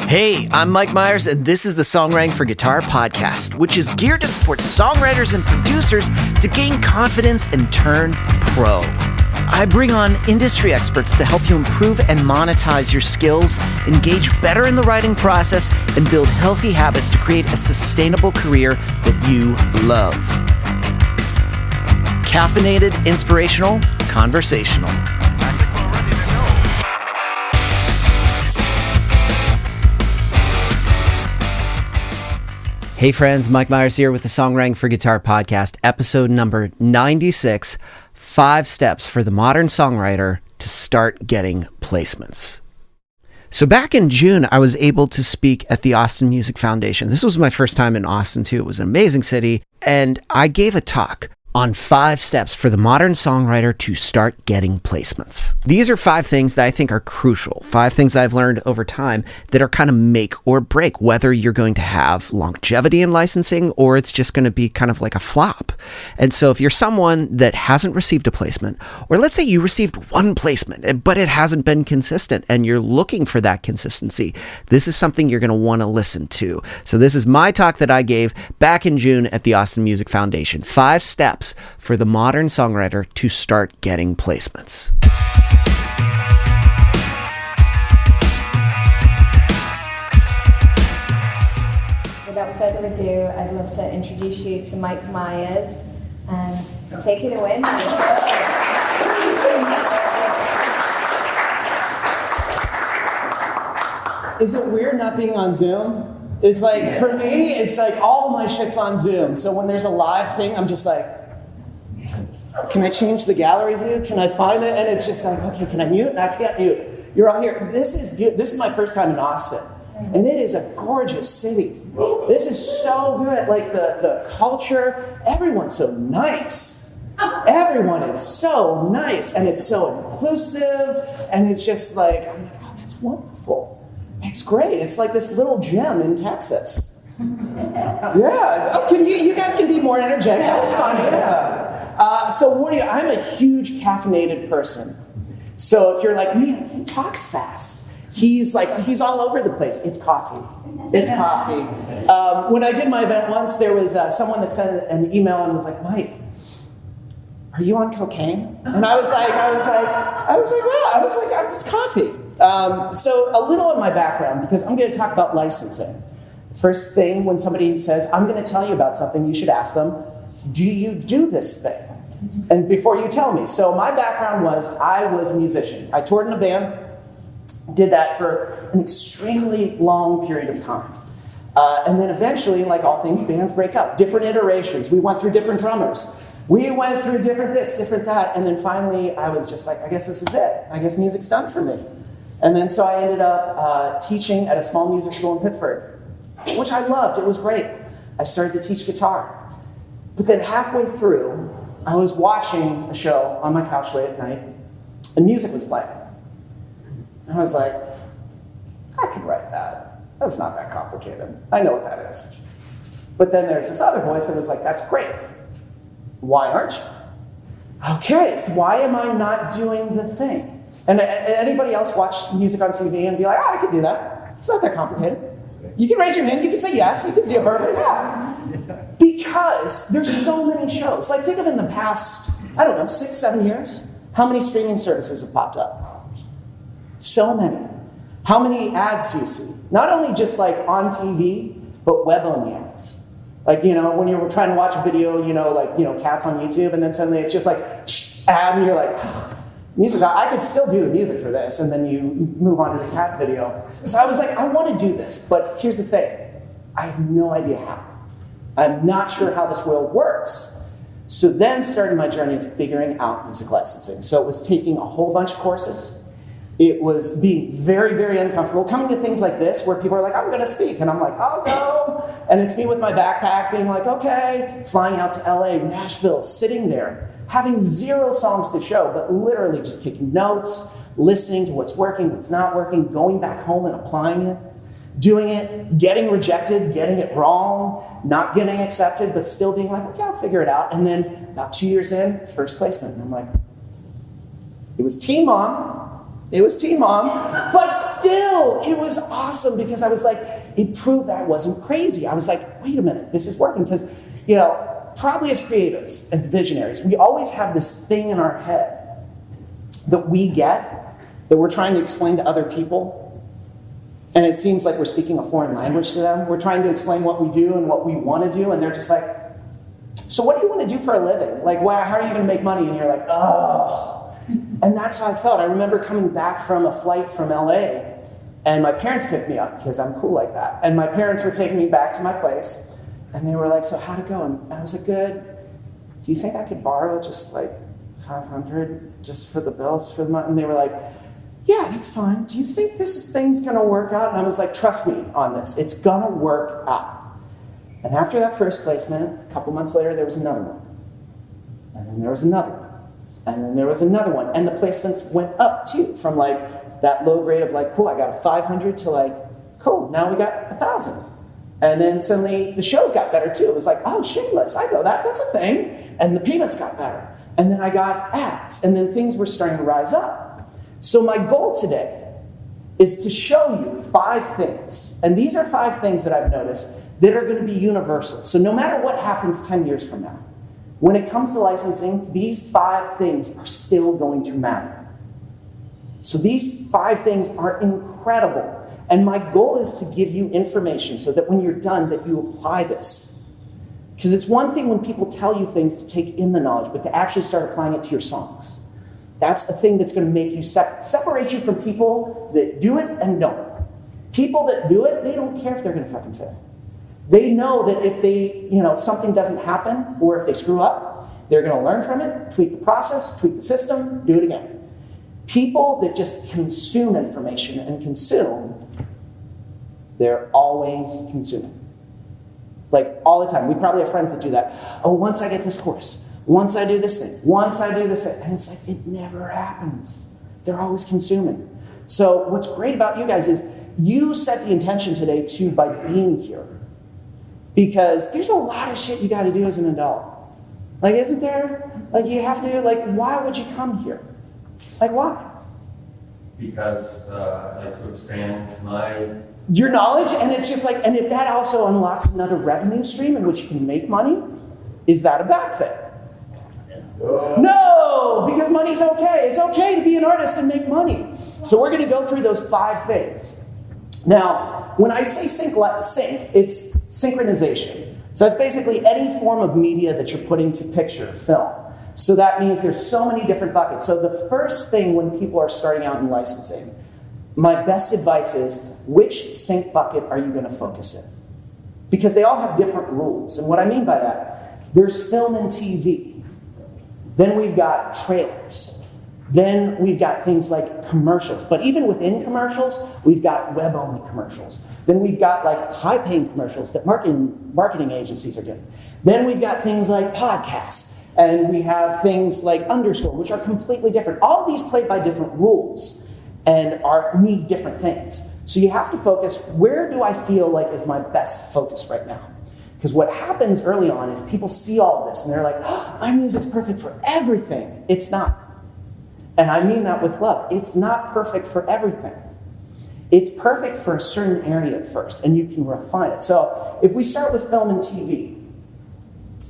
Hey, I'm Mike Meiers, and this is the Songwriting for Guitar podcast, which is geared to support songwriters and producers to gain confidence and turn pro. I bring on industry experts to help you improve and monetize your skills, engage better in the writing process, and build healthy habits to create a sustainable career that you love. Caffeinated, inspirational, conversational. Hey friends, Mike Meiers here with the Songwriting for Guitar podcast, episode number 96, 5 steps for the modern songwriter to start getting placements. So back in June, I was able to speak at the Austin Music Foundation. This was my first time in Austin too. It was an amazing city. And I gave a talk on 5 steps for the modern songwriter to start getting placements. These are 5 things that I think are crucial, 5 things I've learned over time that are kind of make or break, whether you're going to have longevity in licensing or it's just going to be kind of like a flop. And so if you're someone that hasn't received a placement, or let's say you received one placement, but it hasn't been consistent and you're looking for that consistency, this is something you're going to want to listen to. So this is my talk that I gave back in June at the Austin Music Foundation. 5 steps for the modern songwriter to start getting placements. Without further ado, I'd love to introduce you to Mike Meiers and take it away, Mike. Is it weird not being on Zoom? It's like, for me, it's like all my shit's on Zoom. So when there's a live thing, I'm just like, can I change the gallery view? Can I find it? And it's just like, okay, can I mute? And I can't mute. You're all here. This is my first time in Austin. And it is a gorgeous city. This is so good. Like the culture, everyone's so nice. Everyone is so nice. And it's so inclusive. And it's just like, I'm like, oh, that's wonderful. It's great. It's like this little gem in Texas. Yeah. Oh, you guys can be more energetic. That was fun. Yeah. So what are you? I'm a huge caffeinated person. So if you're like, man, he talks fast. He's all over the place. It's coffee. It's coffee. When I did my event once, there was someone that sent an email and was like, Mike, are you on cocaine? And I was like, well, it's coffee. So a little in my background, because I'm going to talk about licensing. First thing, when somebody says, I'm going to tell you about something, you should ask them, do you do this thing? And before you tell me. So my background was, I was a musician. I toured in a band, did that for an extremely long period of time. And then eventually, like all things, bands break up. Different iterations. We went through different drummers. We went through different this, different that. And then finally, I was just like, I guess this is it. I guess music's done for me. And then so I ended up teaching at a small music school in Pittsburgh, which I loved. It was great. I started to teach guitar. But then halfway through, I was watching a show on my couch late at night, and music was playing. And I was like, I could write that. That's not that complicated. I know what that is. But then there's this other voice that was like, that's great. Why aren't you? Okay, why am I not doing the thing? And anybody else watch music on TV and be like, oh, I could do that. It's not that complicated. You can raise your hand, you can say yes, you can say verbally, yeah. Because there's so many shows. Like think of in the past, 6, 7 years, how many streaming services have popped up? So many. How many ads do you see? Not only just like on TV, but web-only ads. Like, when you're trying to watch a video, cats on YouTube, and then suddenly it's just like, ad, and you're like, oh, music, I could still do the music for this, and then you move on to the cat video. So I was like, I want to do this, but here's the thing. I have no idea how. I'm not sure how this world works. So then started my journey of figuring out music licensing. So it was taking a whole bunch of courses. It was being very, very uncomfortable, coming to things like this where people are like, I'm going to speak. And I'm like, I'll go. And it's me with my backpack being like, okay, flying out to LA, Nashville, sitting there, having 0 songs to show, but literally just taking notes, listening to what's working, what's not working, going back home and applying it, doing it, getting rejected, getting it wrong, not getting accepted, but still being like, okay, I'll figure it out. And then about 2 years in, first placement. And I'm like, it was Teen Mom, It was Teen Mom. But still, it was awesome because I was like, it proved that I wasn't crazy. I was like, wait a minute, this is working. Because, probably as creatives and visionaries, we always have this thing in our head that we get, that we're trying to explain to other people. And it seems like we're speaking a foreign language to them. We're trying to explain what we do and what we want to do. And they're just like, so what do you want to do for a living? Like, how are you going to make money? And you're like, oh. And that's how I felt. I remember coming back from a flight from LA, and my parents picked me up because I'm cool like that. And my parents were taking me back to my place, and they were like, so how'd it go? And I was like, good. Do you think I could borrow just like $500 just for the bills for the month? And they were like, yeah, that's fine. Do you think this thing's going to work out? And I was like, trust me on this. It's going to work out. And after that first placement, a couple months later, there was another one. And then there was another one. And then there was another one. And the placements went up, too, from like that low grade of like, cool, I got a 500 to like, cool, now we got 1,000. And then suddenly the shows got better, too. It was like, oh, Shameless, I know that. That's a thing. And the payments got better. And then I got ads. And then things were starting to rise up. So my goal today is to show you 5 things. And these are 5 things that I've noticed that are going to be universal. So no matter what happens 10 years from now, when it comes to licensing, these 5 things are still going to matter. So these 5 things are incredible. And my goal is to give you information so that when you're done, that you apply this. Because it's one thing when people tell you things to take in the knowledge, but to actually start applying it to your songs. That's a thing that's going to make you separate you from people that do it and don't. People that do it, they don't care if they're going to fucking fail. They know that if they, something doesn't happen or if they screw up, they're going to learn from it, tweak the process, tweak the system, do it again. People that just consume information and consume, they're always consuming. Like all the time. We probably have friends that do that. Oh, once I get this course. Once I do this thing, once I do this thing. And it's like, it never happens. They're always consuming. So what's great about you guys is you set the intention today too by being here. Because there's a lot of shit you got to do as an adult. Like, isn't there? Like, you have to, like, why would you come here? Like, why? Because I like to expand your knowledge, and it's just like, and if that also unlocks another revenue stream in which you can make money, is that a bad thing? No, because money's okay. It's okay to be an artist and make money. So we're going to go through those 5 things. Now, when I say sync, it's synchronization. So it's basically any form of media that you're putting to picture, film. So that means there's so many different buckets. So the first thing when people are starting out in licensing, my best advice is, which sync bucket are you going to focus in? Because they all have different rules. And what I mean by that, there's film and TV. Then we've got trailers. Then we've got things like commercials. But even within commercials, we've got web-only commercials. Then we've got like high-paying commercials that marketing agencies are doing. Then we've got things like podcasts. And we have things like Underscore, which are completely different. All of these play by different rules and need different things. So you have to focus, where do I feel like is my best focus right now? Because what happens early on is people see all of this and they're like, oh, my music's perfect for everything. It's not. And I mean that with love. It's not perfect for everything. It's perfect for a certain area at first, and you can refine it. So if we start with film and TV,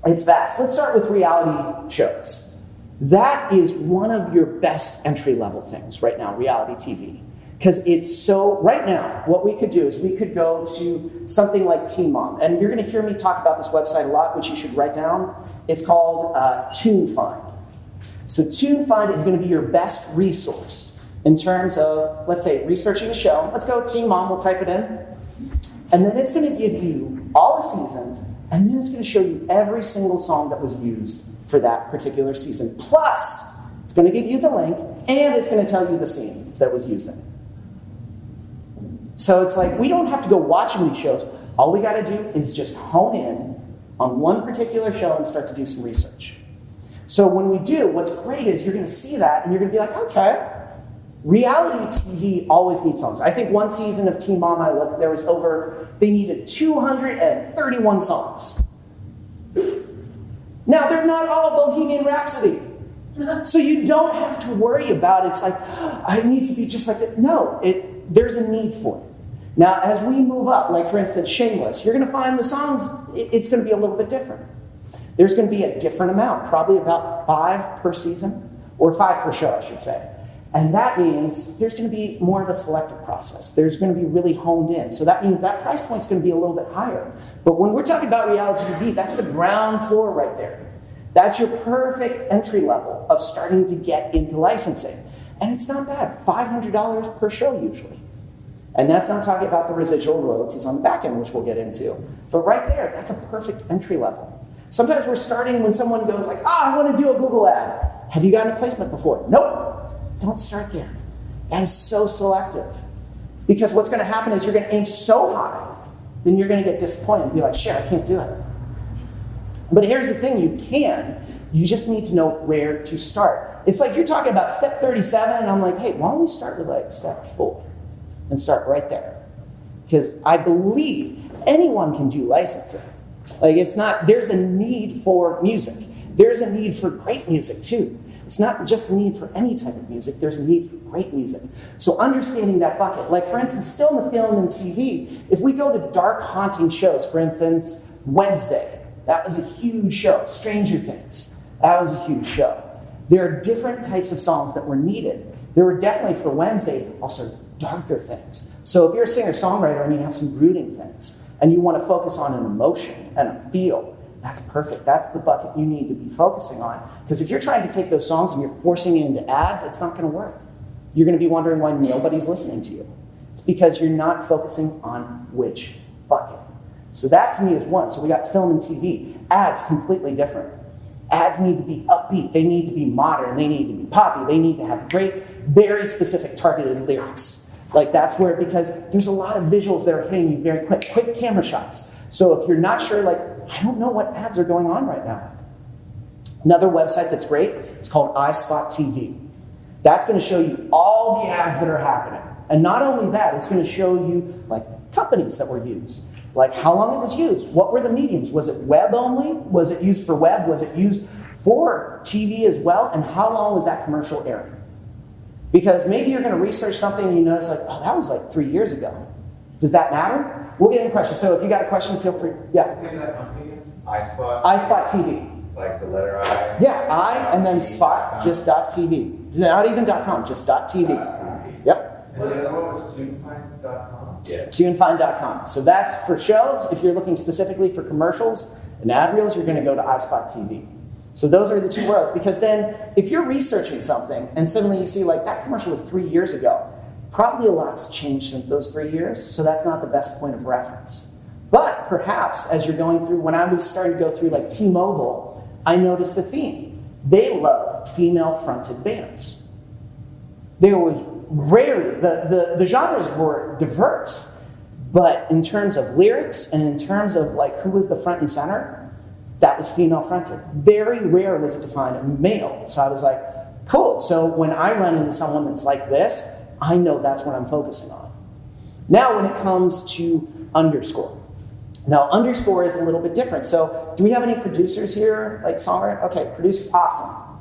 it's vast. Let's start with reality shows. That is one of your best entry-level things right now, reality TV. Because it's so, right now, what we could do is we could go to something like Teen Mom. And you're going to hear me talk about this website a lot, which you should write down. It's called TuneFind. So TuneFind is going to be your best resource in terms of, let's say, researching a show. Let's go Teen Mom, we'll type it in. And then it's going to give you all the seasons, and then it's going to show you every single song that was used for that particular season. Plus, it's going to give you the link, and it's going to tell you the scene that was used in. So it's like, we don't have to go watch these shows. All we got to do is just hone in on one particular show and start to do some research. So when we do, what's great is you're going to see that, and you're going to be like, okay, reality TV always needs songs. I think one season of Teen Mom I looked, there was they needed 231 songs. Now, they're not all Bohemian Rhapsody. So you don't have to worry about it's like, it needs to be just like it. No, there's a need for it. Now, as we move up, like for instance, Shameless, you're going to find the songs, it's going to be a little bit different. There's going to be a different amount, probably about 5 per season, or 5 per show, I should say. And that means there's going to be more of a selective process. There's going to be really honed in. So that means that price point's going to be a little bit higher. But when we're talking about reality TV, that's the ground floor right there. That's your perfect entry level of starting to get into licensing. And it's not bad, $500 per show usually. And that's not talking about the residual royalties on the back end, which we'll get into. But right there, that's a perfect entry level. Sometimes we're starting when someone goes like, I want to do a Google ad. Have you gotten a placement before? Nope. Don't start there. That is so selective. Because what's going to happen is you're going to aim so high, then you're going to get disappointed and be like, shit, I can't do it. But here's the thing, you can. You just need to know where to start. It's like you're talking about step 37, and I'm like, hey, why don't we start with like step 4 and start right there? Because I believe anyone can do licensing. Like it's not, there's a need for music. There's a need for great music too. It's not just a need for any type of music, there's a need for great music. So understanding that bucket, like for instance, still in the film and TV, if we go to dark, haunting shows, for instance, Wednesday, that was a huge show. Stranger Things, that was a huge show. There are different types of songs that were needed. There were definitely for Wednesday also darker things. So if you're a singer-songwriter and you have some brooding things, and you want to focus on an emotion and a feel, that's perfect. That's the bucket you need to be focusing on. Because if you're trying to take those songs and you're forcing it into ads, it's not going to work. You're going to be wondering why nobody's listening to you. It's because you're not focusing on which bucket. So that to me is one. So we got film and TV. Ads, completely different. Ads need to be upbeat. They need to be modern. They need to be poppy. They need to have great, very specific targeted lyrics. Like that's where, because there's a lot of visuals that are hitting you very quick camera shots. So if you're not sure, like, I don't know what ads are going on right now. Another website that's great is called iSpot TV. That's going to show you all the ads that are happening. And not only that, it's going to show you like companies that were used. Like how long it was used. What were the mediums? Was it web only? Was it used for web? Was it used for TV as well? And how long was that commercial airing? Because maybe you're going to research something and you notice like, oh, that was like 3 years ago. Does that matter? We'll get into questions. So if you got a question, feel free. Yeah. iSpot. iSpot TV. Like the letter I. Yeah, I and then spot just .tv. Not even .com, just .tv. Yep. And the other one was tunefind.com. Yeah. Tunefind.com. So that's for shows. If you're looking specifically for commercials and ad reels, you're going to go to iSpot TV. So those are the two worlds. Because then if you're researching something and suddenly you see like that commercial was 3 years ago, probably a lot's changed in those 3 years. So that's not the best point of reference. But perhaps as you're going through, when I was starting to go through like T-Mobile, I noticed the theme. They love female-fronted bands. There was rarely, the genres were diverse, but in terms of lyrics and in terms of like who was the front and center, that was female-fronted. Very rare was it to find a male. So I was like, cool. So when I run into someone that's like this, I know that's what I'm focusing on. Now when it comes to underscore. Now, underscore is a little bit different. So do we have any producers here, like songwriter? Okay, producer, awesome.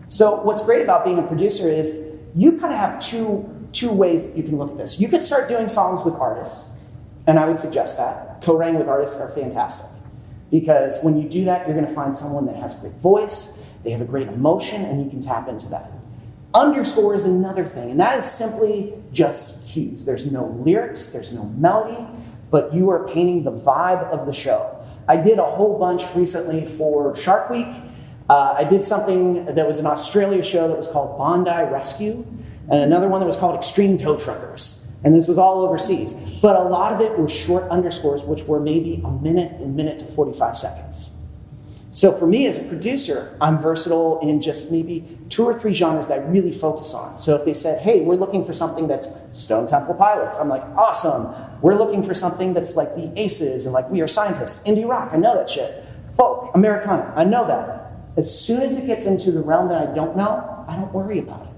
So what's great about being a producer is you kind of have two ways that you can look at this. You could start doing songs with artists, and I would suggest that. Co-writing with artists are fantastic. Because when you do that, you're going to find someone that has a great voice, they have a great emotion, and you can tap into that. Underscore is another thing, and that is simply just cues. There's no lyrics, there's no melody, but you are painting the vibe of the show. I did a whole bunch recently for Shark Week. I did something that was an Australia show that was called Bondi Rescue, and another one that was called Extreme Tow Truckers. And this was all overseas. But a lot of it were short underscores, which were maybe a minute to 45 seconds. So for me as a producer, I'm versatile in just maybe 2 or 3 genres that I really focus on. So if they said, hey, we're looking for something that's Stone Temple Pilots, I'm like, awesome. We're looking for something that's like the Aces and like We Are Scientists, indie rock, I know that shit. Folk, Americana, I know that. As soon as it gets into the realm that I don't know, I don't worry about it.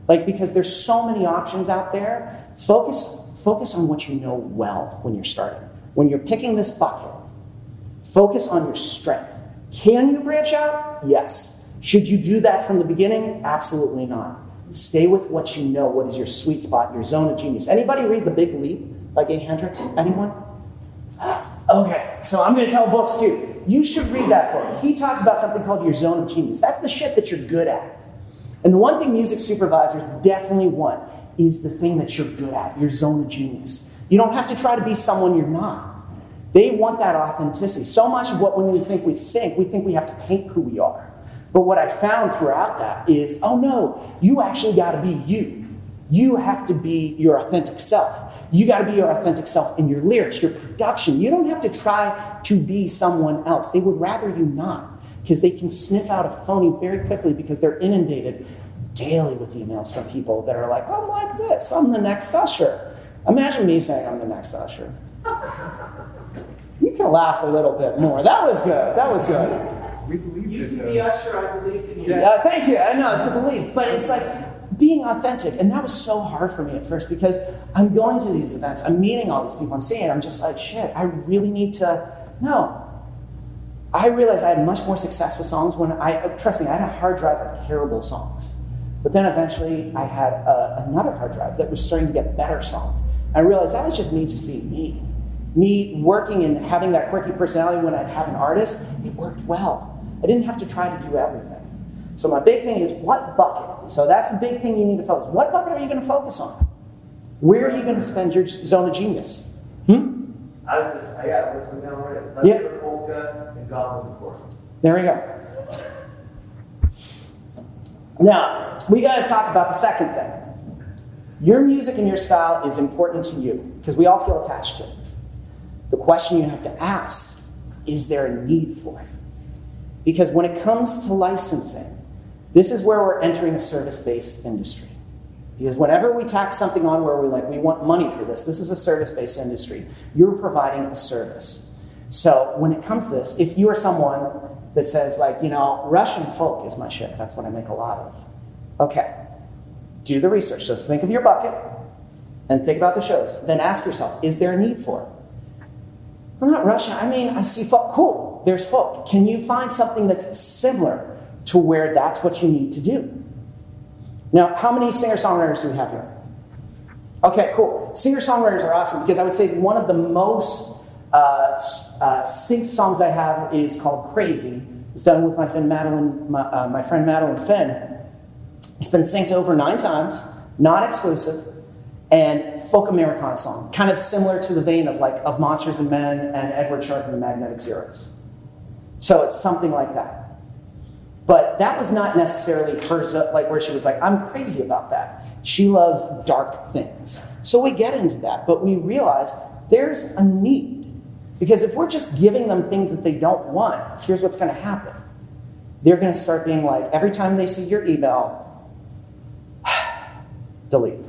Like, because there's so many options out there, focus on what you know well when you're starting. When you're picking this bucket, focus on your strength. Can you branch out? Yes. Should you do that from the beginning? Absolutely not. Stay with what you know. What is your sweet spot, your zone of genius? Anybody read The Big Leap by Gay Hendricks? Anyone? Okay, so I'm going to tell books too. You should read that book. He talks about something called your zone of genius. That's the shit that you're good at. And the one thing music supervisors definitely want is the thing that you're good at, your zone of genius. You don't have to try to be someone you're not. They want that authenticity. So much of what when we think we sing, we think we have to paint who we are. But what I found throughout that is, oh no, you actually got to be you. You have to be your authentic self. You got to be your authentic self in your lyrics, your production. You don't have to try to be someone else. They would rather you not, because they can sniff out a phony very quickly because they're inundated daily with emails from people that are like, I'm like this, I'm the next Usher. Imagine me saying I'm the next Usher. You can laugh a little bit more. That was good. That was good. We believe you can be Usher, I believe in you. Thank you. I know, it's a belief. But it's like being authentic. And that was so hard for me at first because I'm going to these events. I'm meeting all these people. I'm seeing it. I'm just like, shit, I really need to... No. I realized I had much more success with songs when trust me, I had a hard drive of terrible songs. But then eventually I had another hard drive that was starting to get better songs. I realized that was just me being me. Me working and having that quirky personality when I'd have an artist, it worked well. I didn't have to try to do everything. So my big thing is what bucket? So that's the big thing you need to focus. What bucket are you going to focus on? Where are you going to spend your zone of genius? I got what's the down right? Lester, polka, and goblin chord. There we go. Now, we got to talk about the second thing. Your music and your style is important to you because we all feel attached to it. The question you have to ask, is there a need for it? Because when it comes to licensing, this is where we're entering a service-based industry. Because whenever we tack something on where we want money for this is a service-based industry. You're providing a service. So when it comes to this, if you are someone that says Russian folk is my shit, that's what I make a lot of. Okay, do the research. So think of your bucket and think about the shows. Then ask yourself, is there a need for it? Well, not Russian. I see folk. Cool, there's folk. Can you find something that's similar to where that's what you need to do? Now, how many singer-songwriters do we have here? Okay, cool. Singer-songwriters are awesome because I would say one of the most synced songs I have is called Crazy. It's done with my friend Madeline Finn. It's been synced over 9 times, not exclusive, and folk Americana song, kind of similar to the vein of Monsters and Men and Edward Sharpe and the Magnetic Zeros. So it's something like that. But that was not necessarily hers, where she was like, I'm crazy about that. She loves dark things. So we get into that, but we realize there's a need. Because if we're just giving them things that they don't want, here's what's going to happen. They're going to start being like, every time they see your email, delete.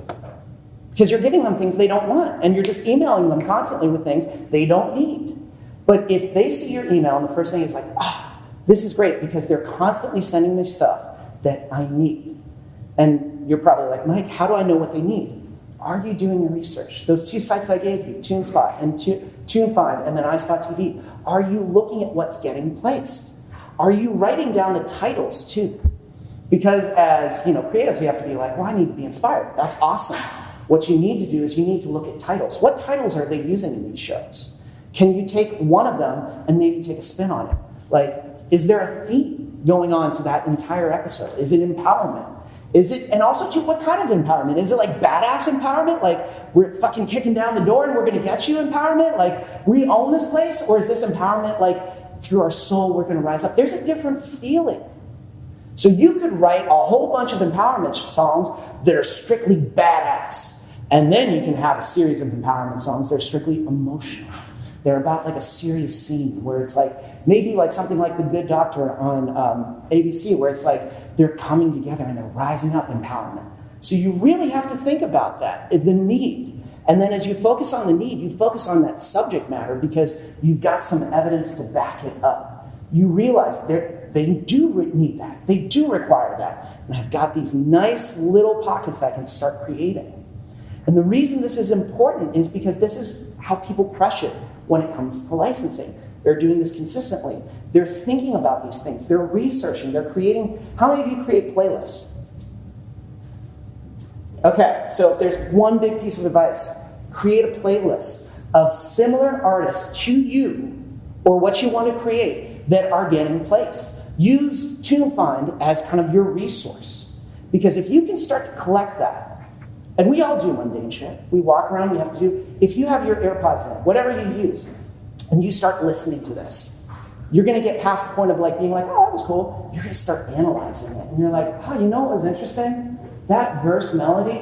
Because you're giving them things they don't want, and you're just emailing them constantly with things they don't need. But if they see your email, and the first thing is like, this is great, because they're constantly sending me stuff that I need. And you're probably like, Mike, how do I know what they need? Are you doing your research? Those 2 sites I gave you, TuneSpot and TuneFind, and then iSpot TV, are you looking at what's getting placed? Are you writing down the titles too? Because as creatives, we have to be like, well, I need to be inspired. That's awesome. What you need to do is you need to look at titles. What titles are they using in these shows? Can you take one of them and maybe take a spin on it? Is there a theme going on to that entire episode? Is it empowerment? And also too, what kind of empowerment? Is it badass empowerment? We're fucking kicking down the door and we're gonna get you empowerment? We own this place? Or is this empowerment through our soul we're gonna rise up? There's a different feeling. So you could write a whole bunch of empowerment songs that are strictly badass. And then you can have a series of empowerment songs that are strictly emotional. They're about a serious scene where it's maybe something like The Good Doctor on ABC, where it's they're coming together and they're rising up empowerment. So you really have to think about that, the need. And then as you focus on the need, you focus on that subject matter because you've got some evidence to back it up. You realize they do need that. They do require that. And I've got these nice little pockets that I can start creating. And the reason this is important is because this is how people crush it when it comes to licensing. They're doing this consistently. They're thinking about these things. They're researching. They're creating. How many of you create playlists? Okay, so if there's one big piece of advice, create a playlist of similar artists to you or what you want to create that are getting placed. Use TuneFind as kind of your resource. Because if you can start to collect that, and we all do mundane shit. We walk around, we have to do, if you have your AirPods in, whatever you use, and you start listening to this, you're going to get past the point of like being like, oh, that was cool. You're going to start analyzing it. And you're like, oh, you know what was interesting? That verse melody,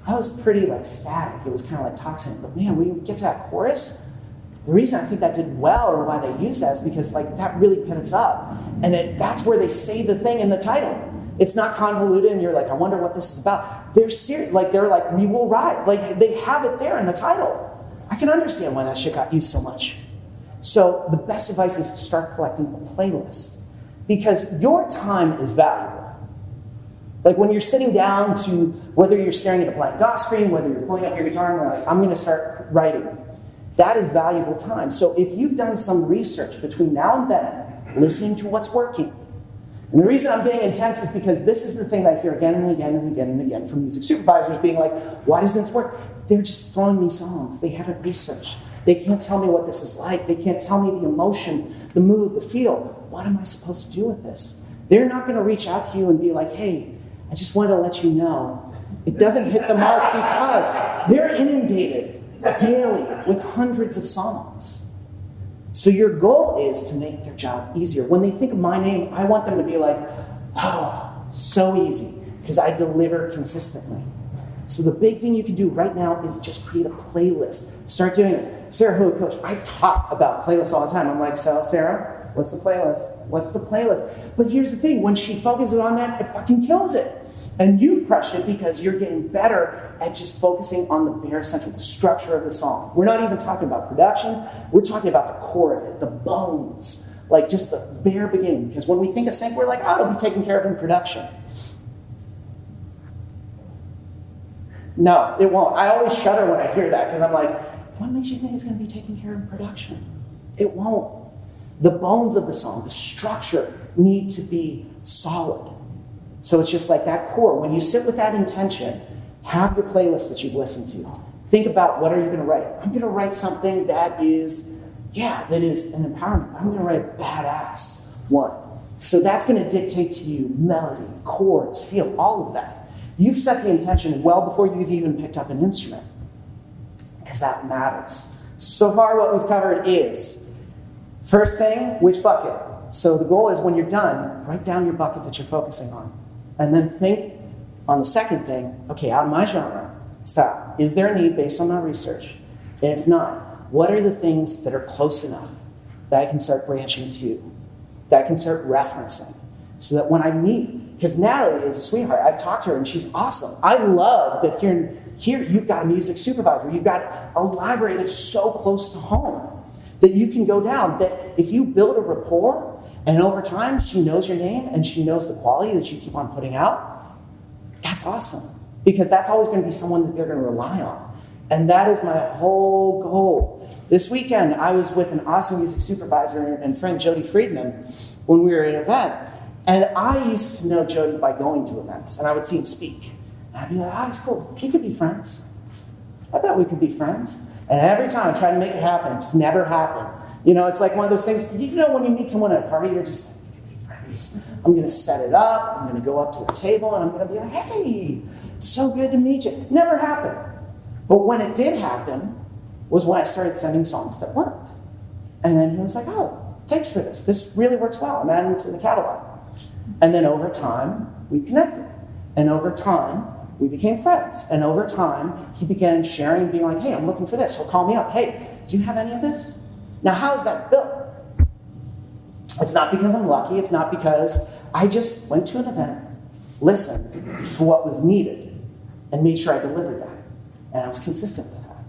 that was pretty like static. It was kind of like toxic. But man, when you get to that chorus, the reason I think that did well or why they use that is because like that really pivots up. And that's where they say the thing in the title. It's not convoluted and you're like, I wonder what this is about. They're serious. Like they're like, we will ride. Like they have it there in the title. I can understand why that shit got used so much. So the best advice is to start collecting playlists because your time is valuable. Like when you're sitting down to, whether you're staring at a blank DOS screen, whether you're pulling up your guitar and you're like, I'm going to start writing. That is valuable time. So if you've done some research between now and then, listening to what's working, and the reason I'm being intense is because this is the thing that I hear again and again and again and again from music supervisors being like, why doesn't this work? They're just throwing me songs. They haven't researched. They can't tell me what this is like. They can't tell me the emotion, the mood, the feel. What am I supposed to do with this? They're not going to reach out to you and be like, hey, I just wanted to let you know. It doesn't hit the mark because they're inundated daily with hundreds of songs. So your goal is to make their job easier. When they think of my name, I want them to be like, oh, so easy, because I deliver consistently. So the big thing you can do right now is just create a playlist. Start doing this. Sarah, who coach, I talk about playlists all the time. I'm like, so Sarah, what's the playlist? What's the playlist? But here's the thing, when she focuses on that, it fucking kills it. And you've crushed it because you're getting better at just focusing on the bare essential, the structure of the song. We're not even talking about production. We're talking about the core of it, the bones, like just the bare beginning. Because when we think of sync, we're like, oh, it'll be taken care of in production. No, it won't. I always shudder when I hear that because I'm like, what makes you think it's going to be taken care of in production? It won't. The bones of the song, the structure need to be solid. So it's just like that core. When you sit with that intention, have your playlist that you've listened to. Think about what are you going to write. I'm going to write something that is an empowerment. I'm going to write a badass one. So that's going to dictate to you melody, chords, feel, all of that. You've set the intention well before you've even picked up an instrument. Because that matters. So far what we've covered is, first thing, which bucket? So the goal is when you're done, write down your bucket that you're focusing on. And then think on the second thing, okay, out of my genre, stop. Is there a need based on my research? And if not, what are the things that are close enough that I can start branching to, that I can start referencing? So that when I meet, because Natalie is a sweetheart, I've talked to her and she's awesome. I love that here you've got a music supervisor, you've got a library that's so close to home that you can go down, that if you build a rapport, and over time, she knows your name and she knows the quality that you keep on putting out, that's awesome. Because that's always going to be someone that they're going to rely on. And that is my whole goal. This weekend, I was with an awesome music supervisor and friend, Jody Friedman, when we were at an event. And I used to know Jody by going to events, and I would see him speak. And I'd be like, he's cool. He could be friends. I bet we could be friends. And every time I try to make it happen, it's never happened. You know, it's like one of those things, you know, when you meet someone at a party, you're just like, we could be friends. I'm going to set it up. I'm going to go up to the table, and I'm going to be like, hey, so good to meet you. Never happened. But when it did happen was when I started sending songs that worked. And then he was like, oh, thanks for this. This really works well. I'm adding it to the catalog. And then over time, we connected. And over time, we became friends. And over time, he began sharing and being like, hey, I'm looking for this. He'll call me up. Hey, do you have any of this? Now, how's that built? It's not because I'm lucky. It's not because I just went to an event, listened to what was needed, and made sure I delivered that. And I was consistent with that.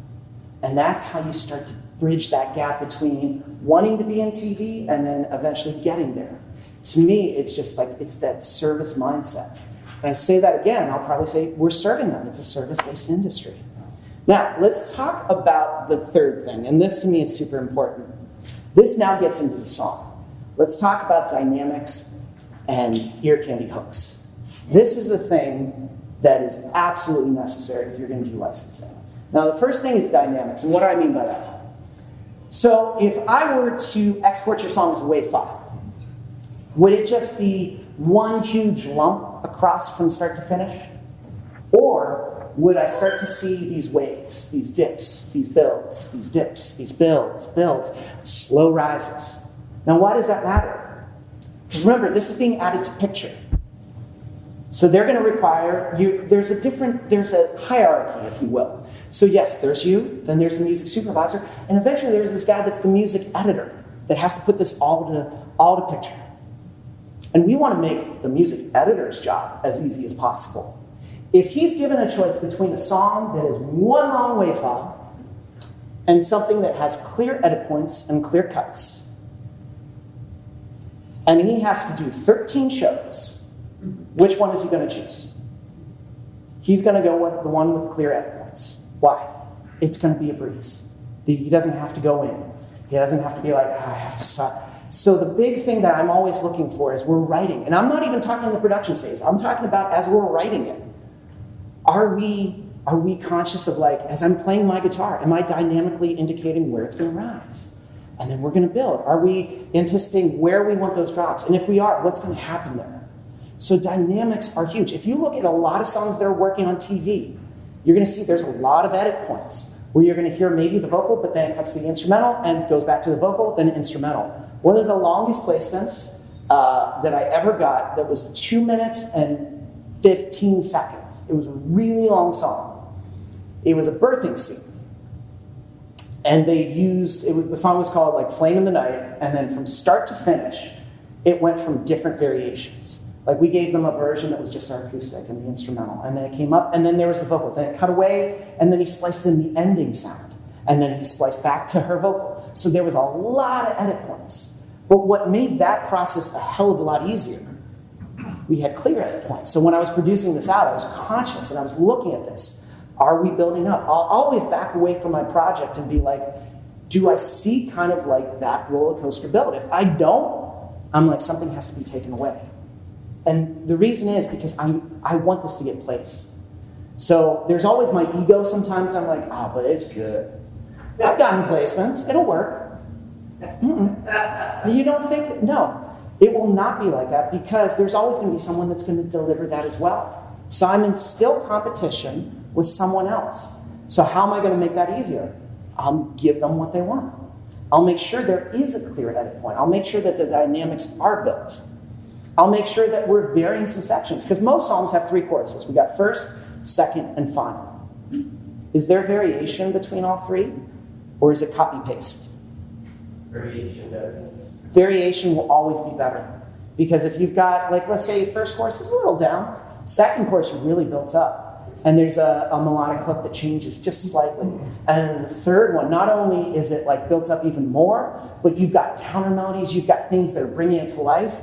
And that's how you start to bridge that gap between wanting to be in TV and then eventually getting there. To me, it's just like, it's that service mindset. And I say that again, I'll probably say we're serving them. It's a service-based industry. Now, let's talk about the third thing, and this to me is super important. This now gets into the song. Let's talk about dynamics and ear candy hooks. This is a thing that is absolutely necessary if you're going to do licensing. Now, the first thing is dynamics, and what do I mean by that? So if I were to export your song as a WAV file, would it just be one huge lump across from start to finish? Or would I start to see these waves, these dips, these builds, these dips, these builds, slow rises? Now, why does that matter? Because remember, this is being added to picture. So they're going to require you, there's a hierarchy, if you will. So yes, there's you, then there's the music supervisor, and eventually there's this guy that's the music editor that has to put this all to picture. And we want to make the music editor's job as easy as possible. If he's given a choice between a song that is one long WAV file and something that has clear edit points and clear cuts, and he has to do 13 shows, which one is he going to choose? He's going to go with the one with clear edit points. Why? It's going to be a breeze. He doesn't have to go in. He doesn't have to be like, I have to suck. So the big thing that I'm always looking for is we're writing. And I'm not even talking in the production stage. I'm talking about as we're writing it. Are we conscious of, like, as I'm playing my guitar, am I dynamically indicating where it's going to rise? And then we're going to build. Are we anticipating where we want those drops? And if we are, what's going to happen there? So dynamics are huge. If you look at a lot of songs that are working on TV, you're going to see there's a lot of edit points where you're going to hear maybe the vocal, but then it cuts to the instrumental and goes back to the vocal, then instrumental. One of the longest placements that I ever got that was 2 minutes and 15 seconds. It was a really long song. It was a birthing scene. And the song was called like Flame in the Night, and then from start to finish, it went from different variations. Like we gave them a version that was just our acoustic and the instrumental, and then it came up, and then there was the vocal. Then it cut away, and then he spliced in the ending sound, and then he spliced back to her vocal. So there was a lot of edit points. But what made that process a hell of a lot easier, we had clear edit points. So when I was producing this out, I was conscious, and I was looking at this. Are we building up? I'll always back away from my project and be like, do I see kind of like that roller coaster build? If I don't, I'm like, something has to be taken away. And the reason is because I want this to get placed. So there's always my ego sometimes. I'm like, but it's good. I've gotten placements. It'll work. You don't think? No. It will not be like that because there's always going to be someone that's going to deliver that as well. So I'm in still competition with someone else. So how am I going to make that easier? I'll give them what they want. I'll make sure there is a clear edit point. I'll make sure that the dynamics are built. I'll make sure that we're varying some sections, because most songs have 3 choruses. We got first, second, and final. Is there variation between all 3? Or is it copy-paste? Variation better. Variation will always be better. Because if you've got, like, let's say first chorus is a little down, second chorus really built up. And there's a melodic hook that changes just slightly. And the third one, not only is it like built up even more, but you've got counter melodies, you've got things that are bringing it to life.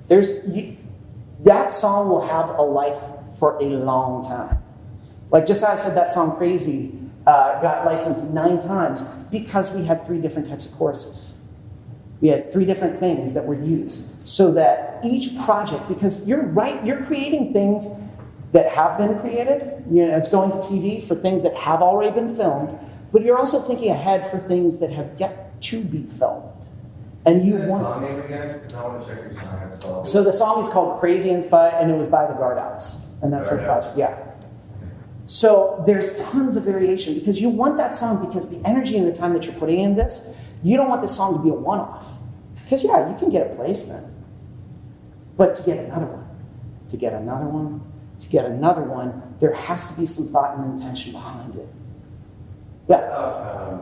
That song will have a life for a long time. Like just as I said, that song Crazy got licensed 9 times because we had 3 different types of choruses. We had 3 different things that were used so that each project, because you're right, you're creating things that have been created. It's going to TV for things that have already been filmed, but you're also thinking ahead for things that have yet to be filmed. And you want song name again? Because I want to check your song. So the song is called Crazy and it was by the Guard House. And that's her project, yeah. So there's tons of variation because you want that song because the energy and the time that you're putting in this, you don't want this song to be a one-off. Because yeah, you can get a placement. But to get another one, to get another one, to get another one, there has to be some thought and intention behind it. Yeah.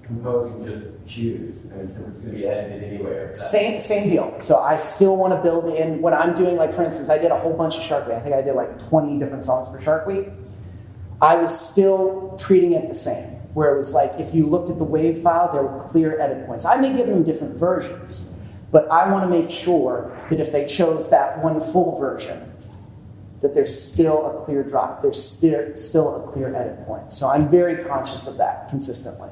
Composing just cues, and since it's going to be edited anyway. Same deal. So I still want to build in what I'm doing. Like for instance, I did a whole bunch of Shark Week. I think I did like 20 different songs for Shark Week. I was still treating it the same, where it was like if you looked at the WAV file, there were clear edit points. I may give them different versions, but I want to make sure that if they chose that one full version, that there's still a clear drop. There's still a clear edit point. So I'm very conscious of that consistently.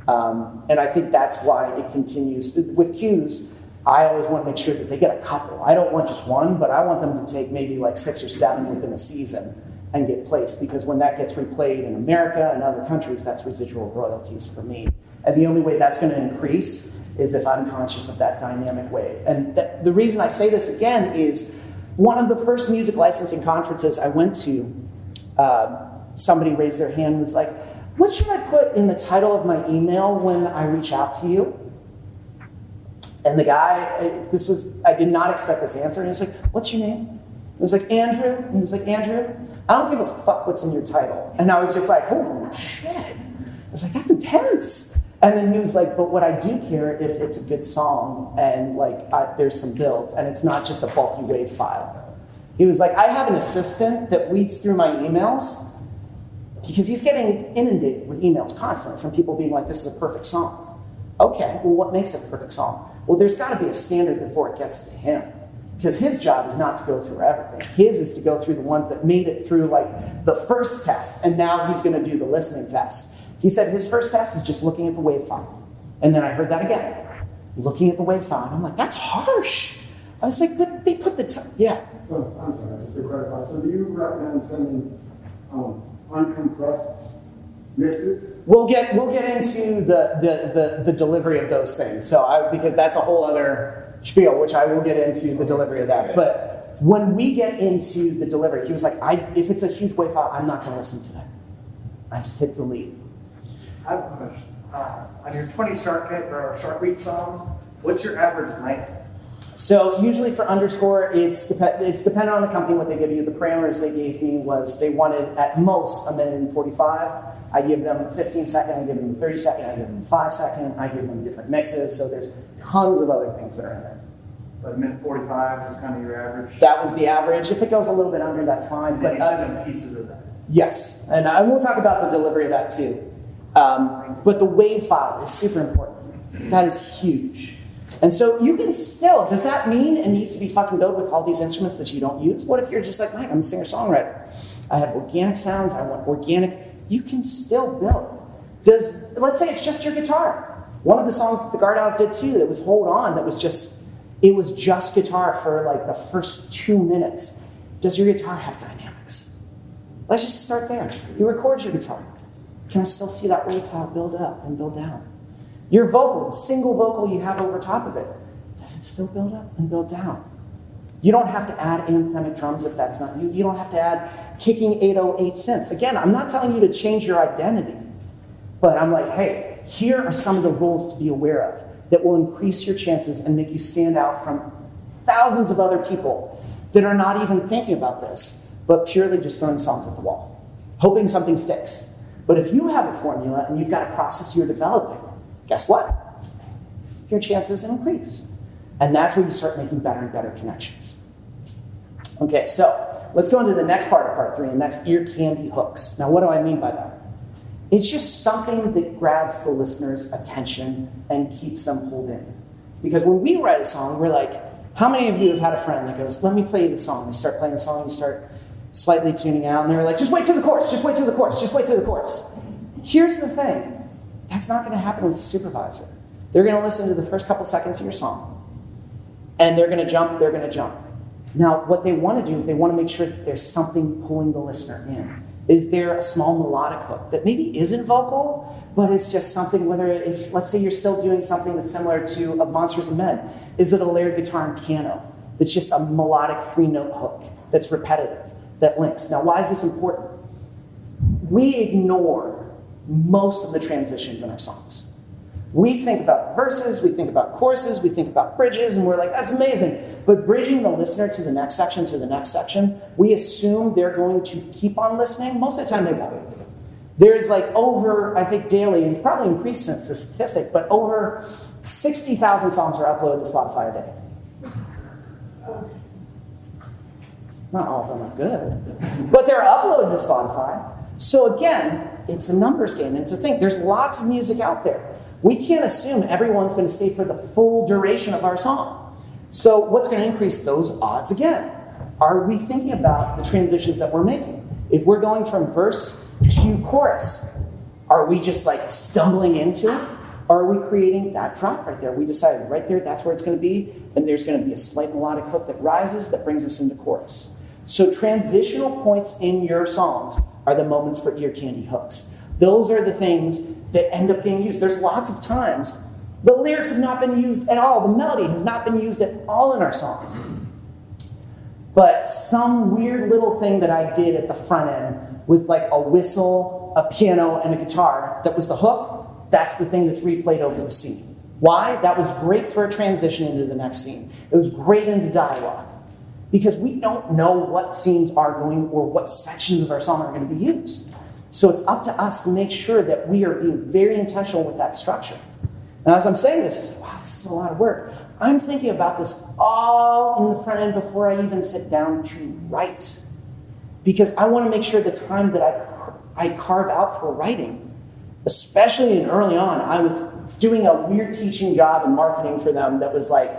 And I think that's why it continues. With cues, I always want to make sure that they get a couple. I don't want just one, but I want them to take maybe like 6 or 7 within a season and get placed, because when that gets replayed in America and other countries, that's residual royalties for me. And the only way that's going to increase is if I'm conscious of that dynamic wave. And the reason I say this again is one of the first music licensing conferences I went to, somebody raised their hand and was like, what should I put in the title of my email when I reach out to you? And the guy, I did not expect this answer. And he was like, what's your name? It was like, Andrew. And he was like, Andrew, I don't give a fuck what's in your title. And I was just like, holy shit. I was like, that's intense. And then he was like, but what I do care if it's a good song and like there's some builds and it's not just a bulky wave file. He was like, I have an assistant that weeds through my emails, because he's getting inundated with emails constantly from people being like, this is a perfect song. Okay, well, what makes it a perfect song? Well, there's got to be a standard before it gets to him, because his job is not to go through everything. His is to go through the ones that made it through like the first test, and now he's going to do the listening test. He said his first test is just looking at the wave file. And then I heard that again, looking at the wave file. And I'm like, that's harsh. I was like, but they put yeah. So, I'm sorry, just to clarify. So do you recommend sending uncompressed mixes? We'll get into the delivery of those things. So because that's a whole other spiel, which I will get into the delivery of that. But when we get into the delivery, he was like, if it's a huge wave file, I'm not going to listen to it. I just hit delete. I have a question. On your 20 shark beat songs, what's your average length? So usually for underscore, it's dependent on the company, what they give you. The parameters they gave me was they wanted at most 1:45. I give them 15 second, I give them 30 second, I give them 5 second, I give them different mixes. So there's tons of other things that are in there. But 1:45 is kind of your average? That was the average. If it goes a little bit under, that's fine. But you send them pieces of that? Yes, and I will talk about the delivery of that too. But the wave file is super important. That is huge. And so you can still, does that mean it needs to be fucking built with all these instruments that you don't use? What if you're just like, Mike, I'm a singer-songwriter. I have organic sounds, I want organic. You can still build. Let's say it's just your guitar. One of the songs that the Gardows did too, that was Hold On, it was just guitar for like the first 2 minutes. Does your guitar have dynamics? Let's just start there. You record your guitar. Can I still see that wave file build up and build down? Your vocal, the single vocal you have over top of it, does it still build up and build down? You don't have to add anthemic drums if that's not you. You don't have to add kicking 808 synths. Again, I'm not telling you to change your identity, but I'm like, hey, here are some of the rules to be aware of that will increase your chances and make you stand out from thousands of other people that are not even thinking about this, but purely just throwing songs at the wall, hoping something sticks. But if you have a formula and you've got a process you're developing, guess what? Your chances increase. And that's where you start making better and better connections. Okay, so let's go into the next part of part 3, and that's ear candy hooks. Now, what do I mean by that? It's just something that grabs the listener's attention and keeps them pulled in. Because when we write a song, we're like, how many of you have had a friend that goes, let me play you the song? You start playing the song, you start slightly tuning out, and they're like, just wait till the chorus, just wait till the chorus, just wait till the chorus. Here's the thing. That's not going to happen with a supervisor. They're going to listen to the first couple seconds of your song, and they're going to jump, they're going to jump. Now, what they want to do is they want to make sure that there's something pulling the listener in. Is there a small melodic hook that maybe isn't vocal, but it's just something, whether if, let's say you're still doing something that's similar to of Monsters and Men, is it a layered guitar and piano that's just a melodic 3-note hook that's repetitive, that links? Now, why is this important? We ignore most of the transitions in our songs. We think about verses, we think about choruses, we think about bridges, and we're like, that's amazing. But bridging the listener to the next section, we assume they're going to keep on listening. Most of the time they won't. There's like over, I think daily, and it's probably increased since the statistic, but over 60,000 songs are uploaded to Spotify a day. Not all of them are good, but they're uploaded to Spotify. So again, it's a numbers game. It's a thing. There's lots of music out there. We can't assume everyone's going to stay for the full duration of our song. So what's going to increase those odds again? Are we thinking about the transitions that we're making? If we're going from verse to chorus, Are we just like stumbling into it? Or are we creating that drop right there? We decided right there, that's where it's going to be, and there's going to be a slight melodic hook that rises that brings us into chorus. So transitional points in your songs are the moments for ear candy hooks. Those are the things that end up being used. There's lots of times the lyrics have not been used at all. The melody has not been used at all in our songs. But some weird little thing that I did at the front end with like a whistle, a piano, and a guitar that was the hook, that's the thing that's replayed over the scene. Why? That was great for a transition into the next scene. It was great into dialogue. Because we don't know what scenes are going or what sections of our song are going to be used. So it's up to us to make sure that we are being very intentional with that structure. Now, as I'm saying this, it's like, wow, this is a lot of work. I'm thinking about this all in the front end before I even sit down to write. Because I want to make sure the time that I carve out for writing, especially in early on, I was doing a weird teaching job in marketing for them that was like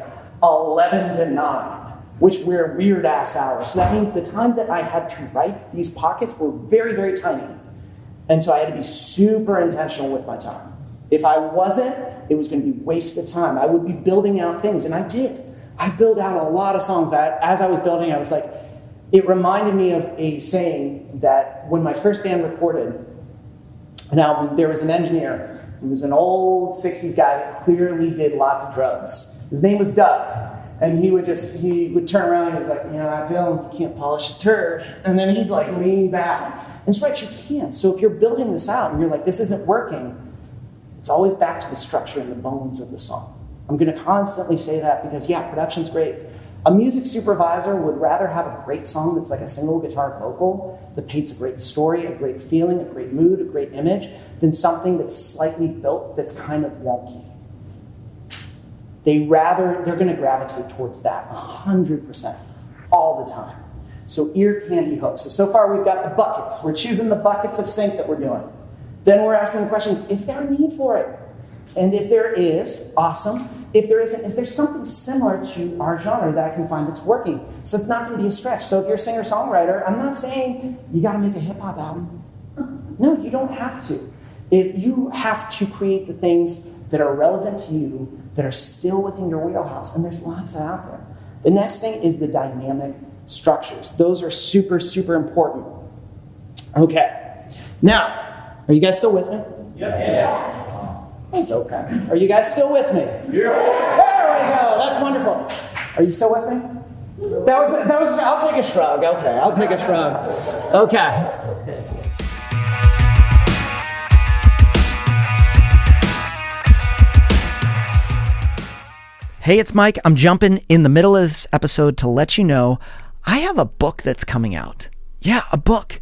11 to 9, which were weird ass hours. So that means the time that I had to write these pockets were very, very tiny. And so I had to be super intentional with my time. If I wasn't, it was going to be wasted time. I would be building out things, and I did. I built out a lot of songs that as I was building, I was like, it reminded me of a saying that when my first band recorded an album, there was an engineer who was an old 60s guy that clearly did lots of drugs. His name was Doug. And he would turn around and he was like, I tell him you can't polish a turd. And then he'd like lean back. And it's right, you can't. So if you're building this out and you're like, this isn't working, it's always back to the structure and the bones of the song. I'm going to constantly say that because, yeah, production's great. A music supervisor would rather have a great song that's like a single guitar vocal that paints a great story, a great feeling, a great mood, a great image, than something that's slightly built that's kind of wonky. They're going to gravitate towards that 100% all the time. So ear candy hooks. So far we've got the buckets. We're choosing the buckets of sync that we're doing. Then we're asking the questions, is there a need for it? And if there is, awesome. If there isn't, is there something similar to our genre that I can find that's working? So it's not going to be a stretch. So if you're a singer-songwriter, I'm not saying you got to make a hip-hop album. No, you don't have to. If you have to create the things that are relevant to you, that are still within your wheelhouse, and there's lots out there. The next thing is the dynamic structures. Those are super, super important. Okay. Now, are you guys still with me? Yeah. It's okay. Are you guys still with me? Yeah. There we go. That's wonderful. Are you still with me? That was. I'll take a shrug. Okay, I'll take a shrug. Okay. Hey, it's Mike. I'm jumping in the middle of this episode to let you know I have a book that's coming out. Yeah, a book.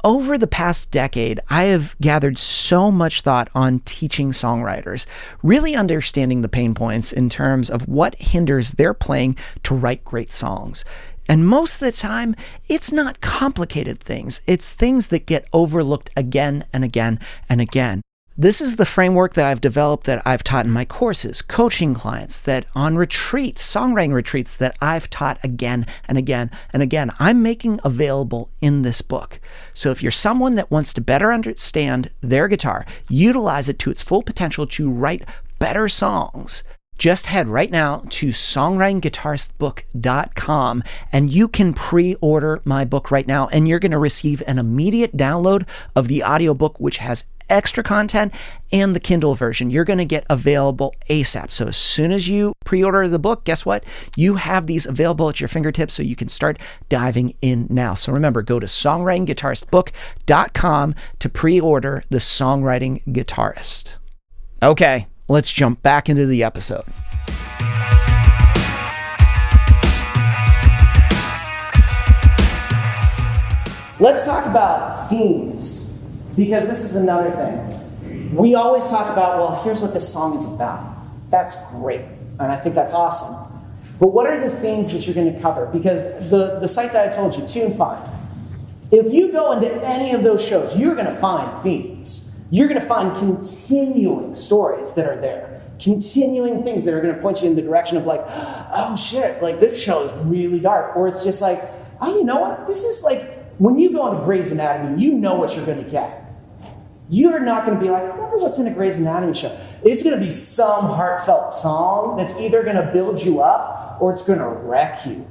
Over the past decade, I have gathered so much thought on teaching songwriters, really understanding the pain points in terms of what hinders their playing to write great songs. And most of the time, it's not complicated things. It's things that get overlooked again and again and again. This is the framework that I've developed that I've taught in my courses, coaching clients, that on retreats, songwriting retreats that I've taught again and again and again. I'm making available in this book. So if you're someone that wants to better understand their guitar, utilize it to its full potential to write better songs, just head right now to songwritingguitaristbook.com and you can pre-order my book right now, and you're going to receive an immediate download of the audiobook, which has extra content, and the Kindle version. You're going to get available ASAP. So as soon as you pre-order the book, guess what? You have these available at your fingertips, so you can start diving in now. So remember, go to songwritingguitaristbook.com to pre-order The Songwriting Guitarist. Okay, let's jump back into the episode. Let's talk about themes. Because this is another thing. We always talk about, well, here's what this song is about. That's great. And I think that's awesome. But what are the themes that you're going to cover? Because the site that I told you, Tune Find, if you go into any of those shows, you're going to find themes. You're going to find continuing stories that are there. Continuing things that are going to point you in the direction of like, oh shit, like this show is really dark. Or it's just like, oh, you know what? This is like, when you go into Grey's Anatomy, you know what you're going to get. you're not going to be like, I wonder what's in a Grey's Anatomy show. It's going to be some heartfelt song that's either going to build you up or it's going to wreck you.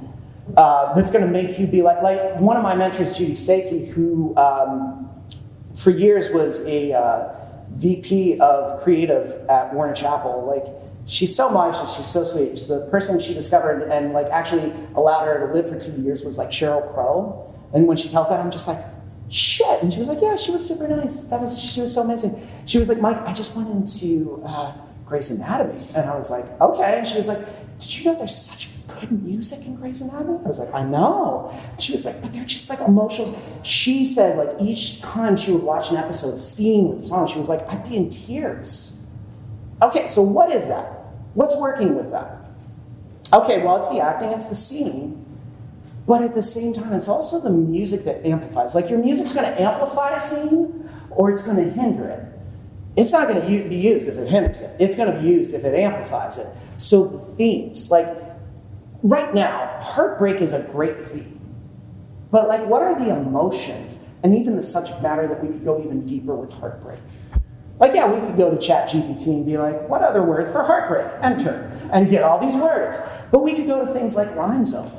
That's going to make you be like one of my mentors, Judy Stakey, who for years was a VP of creative at Warner Chappell. Like, she's so much and she's so sweet. The person she discovered and like actually allowed her to live for 2 years was like Sheryl Crow. And when she tells that, I'm just like, shit. And she was like, yeah, she was super nice. She was so amazing. She was like, Mike, I just went into Grey's Anatomy. And I was like, okay. And she was like, did you know there's such good music in Grey's Anatomy? I was like, I know. And she was like, but they're just like emotional. She said like each time she would watch an episode, scene with the song, she was like, I'd be in tears. Okay, so what is that? What's working with that? Okay, well, it's the acting, it's the singing. But at the same time, it's also the music that amplifies. Like, your music's going to amplify a scene, or it's going to hinder it. It's not going to be used if it hinders it. It's going to be used if it amplifies it. So the themes, like, right now, heartbreak is a great theme. But, like, what are the emotions and even the subject matter that we could go even deeper with heartbreak? Like, yeah, we could go to ChatGPT and be like, what other words for heartbreak? Enter, and get all these words. But we could go to things like Rhyme Zone.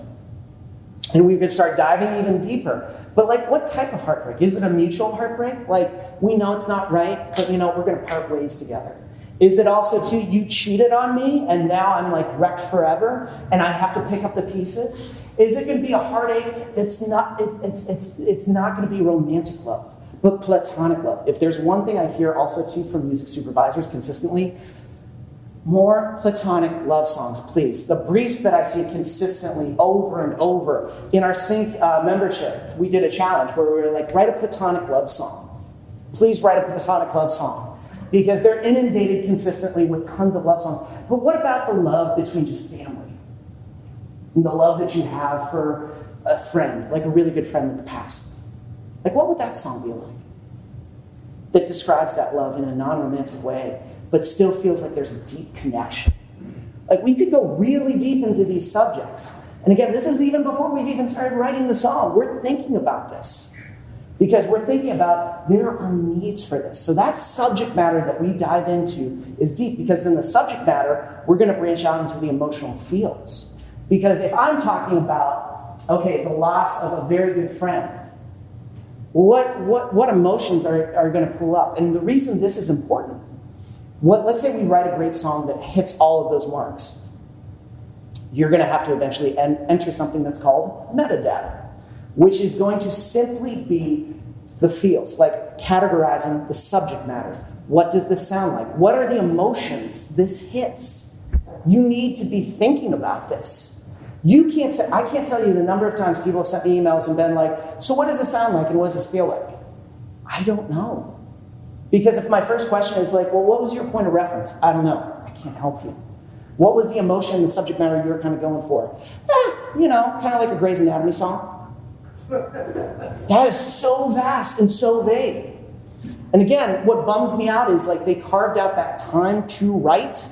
And we could start diving even deeper. But like, what type of heartbreak? Is it a mutual heartbreak? Like, we know it's not right, but we're going to part ways together. Is it also too, you cheated on me and now I'm like wrecked forever and I have to pick up the pieces? Is it going to be a heartache that's not, it's not going to be romantic love, but platonic love? If there's one thing I hear also too from music supervisors consistently, more platonic love songs, please. The briefs that I see consistently over and over. In our Sync membership, we did a challenge where we were like, write a platonic love song. Please write a platonic love song. Because they're inundated consistently with tons of love songs. But what about the love between just family? And the love that you have for a friend, like a really good friend that's passed. Like, what would that song be like? That describes that love in a non-romantic way, but still feels like there's a deep connection. Like, we could go really deep into these subjects. And again, this is even before we've even started writing the song. We're thinking about this. Because we're thinking about, there are needs for this. So that subject matter that we dive into is deep. Because then the subject matter, we're going to branch out into the emotional feels. Because if I'm talking about, okay, the loss of a very good friend, what emotions are going to pull up? And the reason this is important, let's say we write a great song that hits all of those marks. You're going to have to eventually enter something that's called metadata, which is going to simply be the feels, like categorizing the subject matter. What does this sound like? What are the emotions this hits? You need to be thinking about this. I can't tell you the number of times people have sent me emails and been like, so what does it sound like and what does this feel like? I don't know. Because if my first question is like, well, what was your point of reference? I don't know. I can't help you. What was the emotion, the subject matter you were kind of going for? Kind of like a Grey's Anatomy song. That is so vast and so vague. And again, what bums me out is like they carved out that time to write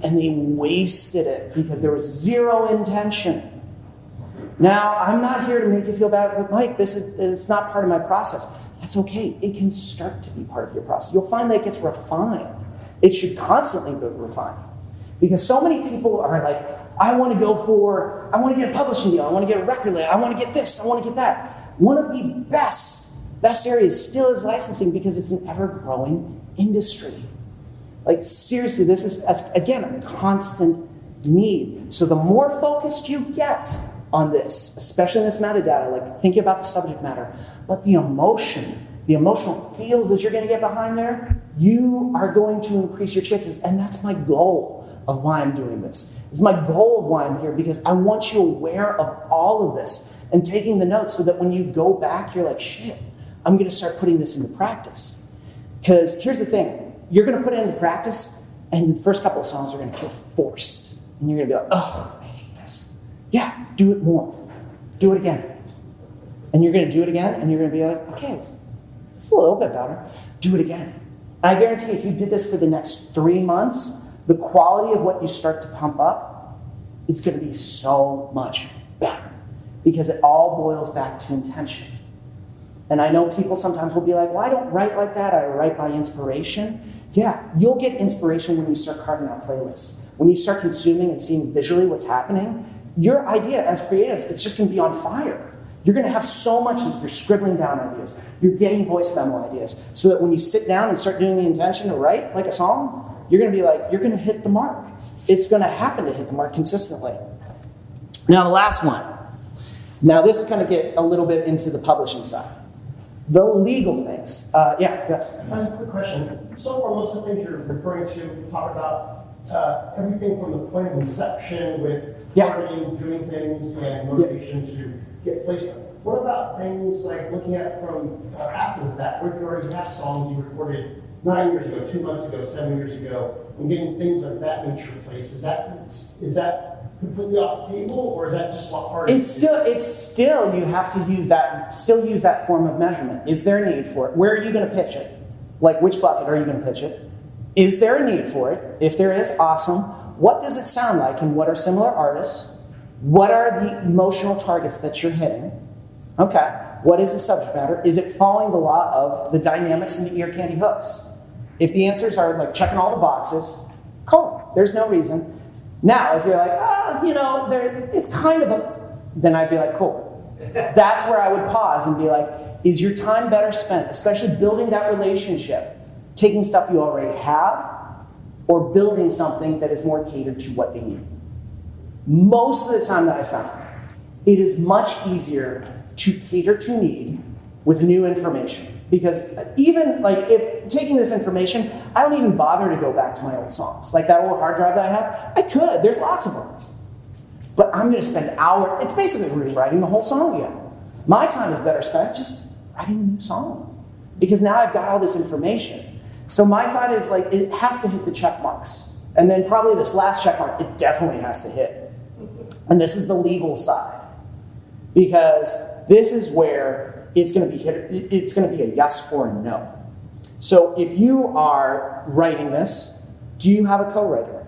and they wasted it because there was zero intention. Now, I'm not here to make you feel bad, but Mike, it's not part of my process. That's okay. It can start to be part of your process. You'll find that it gets refined. It should constantly be refined. Because so many people are like, I want to get a publishing deal, I want to get a record label, I want to get this, I want to get that. One of the best areas still is licensing because it's an ever-growing industry. Like, seriously, this is, again, a constant need. So the more focused you get on this, especially in this metadata, like thinking about the subject matter, but the emotional feels that you're going to get behind there, you are going to increase your chances. And that's my goal of why I'm doing this. It's my goal of why I'm here, because I want you aware of all of this and taking the notes so that when you go back, you're like, shit, I'm going to start putting this into practice. Because here's the thing. You're going to put it into practice, and the first couple of songs are going to feel forced. And you're going to be like, oh, I hate this. Yeah, do it more. Do it again. And you're going to do it again, and you're going to be like, okay, it's a little bit better. Do it again. I guarantee if you did this for the next 3 months, the quality of what you start to pump up is going to be so much better because it all boils back to intention. And I know people sometimes will be like, well, I don't write like that. I write by inspiration. Yeah, you'll get inspiration when you start carving out playlists. When you start consuming and seeing visually what's happening, your idea as creatives, it's just going to be on fire. You're going to have so much that you're scribbling down ideas. You're getting voice memo ideas. So that when you sit down and start doing the intention to write like a song, you're going to be like, you're going to hit the mark. It's going to happen to hit the mark consistently. Now, the last one. Now, this is going to get a little bit into the publishing side. The legal things. Yeah. I have a quick question. So far, most of the things you're referring to talk about everything from the point of inception with marketing, doing things, and motivation to get placement. What about things like looking at from after the fact? What if you already have songs you recorded 9 years ago, 2 months ago, 7 years ago, and getting things like that nature placed? Is that completely off the table, or is that just a lot harder? It's still you have to use that form of measurement. Is there a need for it? Where are you going to pitch it? Like, which bucket are you going to pitch it? Is there a need for it? If there is, awesome. What does it sound like, and what are similar artists? What are the emotional targets that you're hitting? Okay. What is the subject matter? Is it following the law of the dynamics and the ear candy hooks? If the answers are like checking all the boxes, cool. There's no reason. Now, if you're like, it's kind of then I'd be like, cool. That's where I would pause and be like, is your time better spent, especially building that relationship, taking stuff you already have, or building something that is more catered to what they need? Most of the time that I found, it is much easier to cater to need with new information. Because even like if taking this information, I don't even bother to go back to my old songs. Like that old hard drive that I have, I could, there's lots of them. But I'm gonna spend hours, it's basically rewriting the whole song again. My time is better spent just writing a new song. Because now I've got all this information. So my thought is like, it has to hit the check marks. And then probably this last check mark, it definitely has to hit. And this is the legal side. Because this is where it's going to be a yes or a no. So if you are writing this, do you have a co-writer?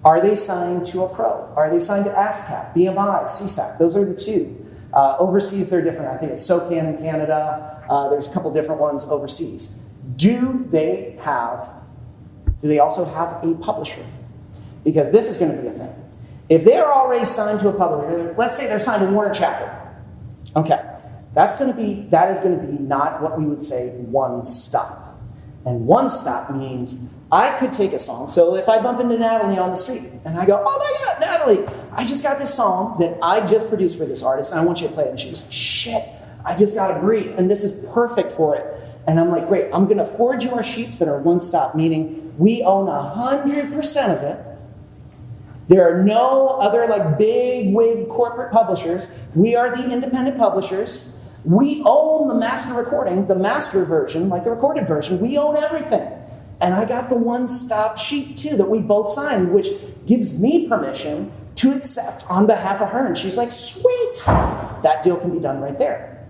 Are they signed to a pro? Are they signed to ASCAP, BMI, CSAC? Those are the two. Overseas, they're different. I think it's SOCAN in Canada. There's a couple different ones overseas. Do they also have a publisher? Because this is going to be a thing. If they're already signed to a publisher, let's say they're signed to Warner Chappell. Okay. That is going to be not what we would say one stop. And one stop means I could take a song. So if I bump into Natalie on the street and I go, oh my God, Natalie, I just got this song that I just produced for this artist and I want you to play it. And she was like, shit, I just got a brief and this is perfect for it. And I'm like, great, I'm going to forward you our sheets that are one stop, meaning we own 100% of it. There are no other like big wig corporate publishers. We are the independent publishers. We own the master recording, the master version, like the recorded version. We own everything. And I got the one-stop sheet too that we both signed, which gives me permission to accept on behalf of her. And she's like, sweet, that deal can be done right there.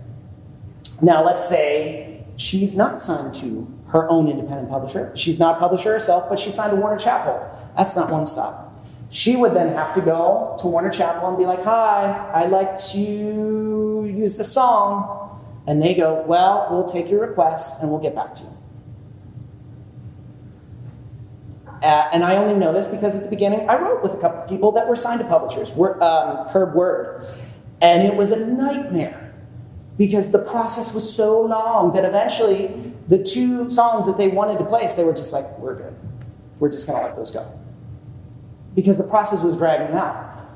Now let's say she's not signed to her own independent publisher. She's not a publisher herself, but she's signed to Warner Chappell. That's not one stop. She would then have to go to Warner Chappell and be like, hi, I'd like to use the song. And they go, well, we'll take your request and we'll get back to you. And I only know this because at the beginning, I wrote with a couple of people that were signed to publishers, Curb Word. And it was a nightmare because the process was so long that eventually the two songs that they wanted to place, they were just like, we're good. We're just going to let those go. Because the process was dragging out.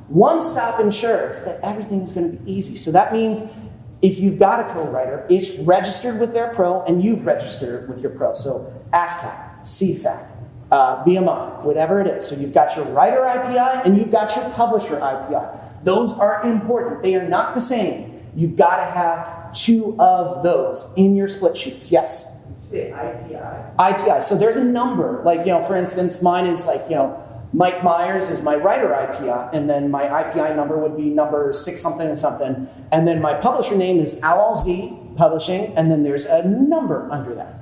One stop ensures that everything is going to be easy. So that means if you've got a co-writer, it's registered with their pro and you've registered with your pro. So ASCAP, CSAC, BMI, whatever it is. So you've got your writer IPI and you've got your publisher IPI. Those are important. They are not the same. You've got to have two of those in your split sheets. Yes? Say IPI. IPI. So there's a number. Like, for instance, mine is like, Mike Meiers is my writer IPI, and then my IPI number would be number 6 something and something. And then my publisher name is LLZ Publishing, and then there's a number under that.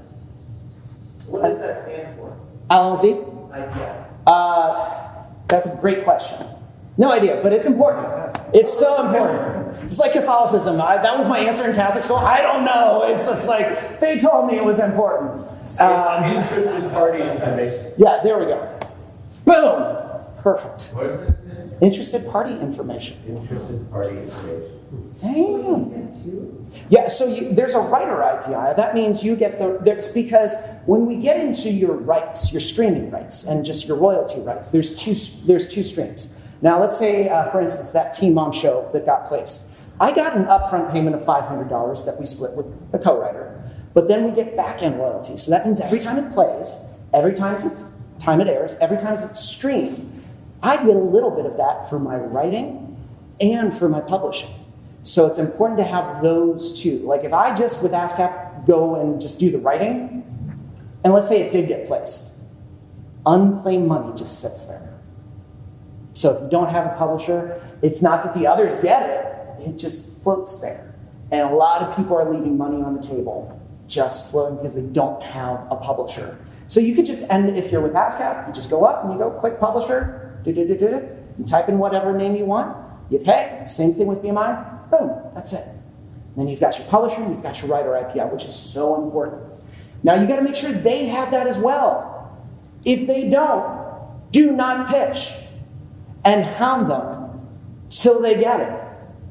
What does that stand for? LLZ? IPI. That's a great question. No idea, but it's important. It's so important. It's like Catholicism. That was my answer in Catholic school. I don't know. It's just like, they told me it was important. Interested party information. Yeah, there we go. Boom! Perfect. What is it? Interested party information. Interested party information. Damn. Yeah, so there's a writer API. That means you get there's because when we get into your rights, your streaming rights, and just your royalty rights, there's two streams. Now, let's say, for instance, that Teen Mom show that got placed. I got an upfront payment of $500 that we split with the co-writer, but then we get back-end royalties. So that means every time it plays, every time it airs, every time it's streamed, I get a little bit of that for my writing and for my publishing. So it's important to have those two. Like if I just, with ASCAP, go and just do the writing, and let's say it did get placed, unclaimed money just sits there. So if you don't have a publisher, it's not that the others get it, it just floats there. And a lot of people are leaving money on the table just floating because they don't have a publisher. So you could just, and if you're with ASCAP, you just go up and you go click publisher, you type in whatever name you want, you pay, same thing with BMI, boom, that's it. Then you've got your publisher and you've got your writer API, which is so important. Now you gotta make sure they have that as well. If they don't, do not pitch and hound them till they get it.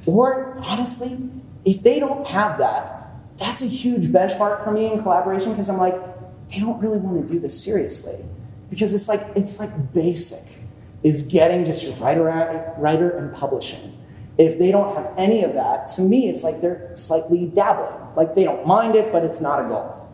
Or honestly, if they don't have that, that's a huge benchmark for me in collaboration because I'm like, they don't really want to do this seriously. Because it's like basic is getting just your writer and publishing. If they don't have any of that, to me, it's like they're slightly dabbling. Like they don't mind it, but it's not a goal.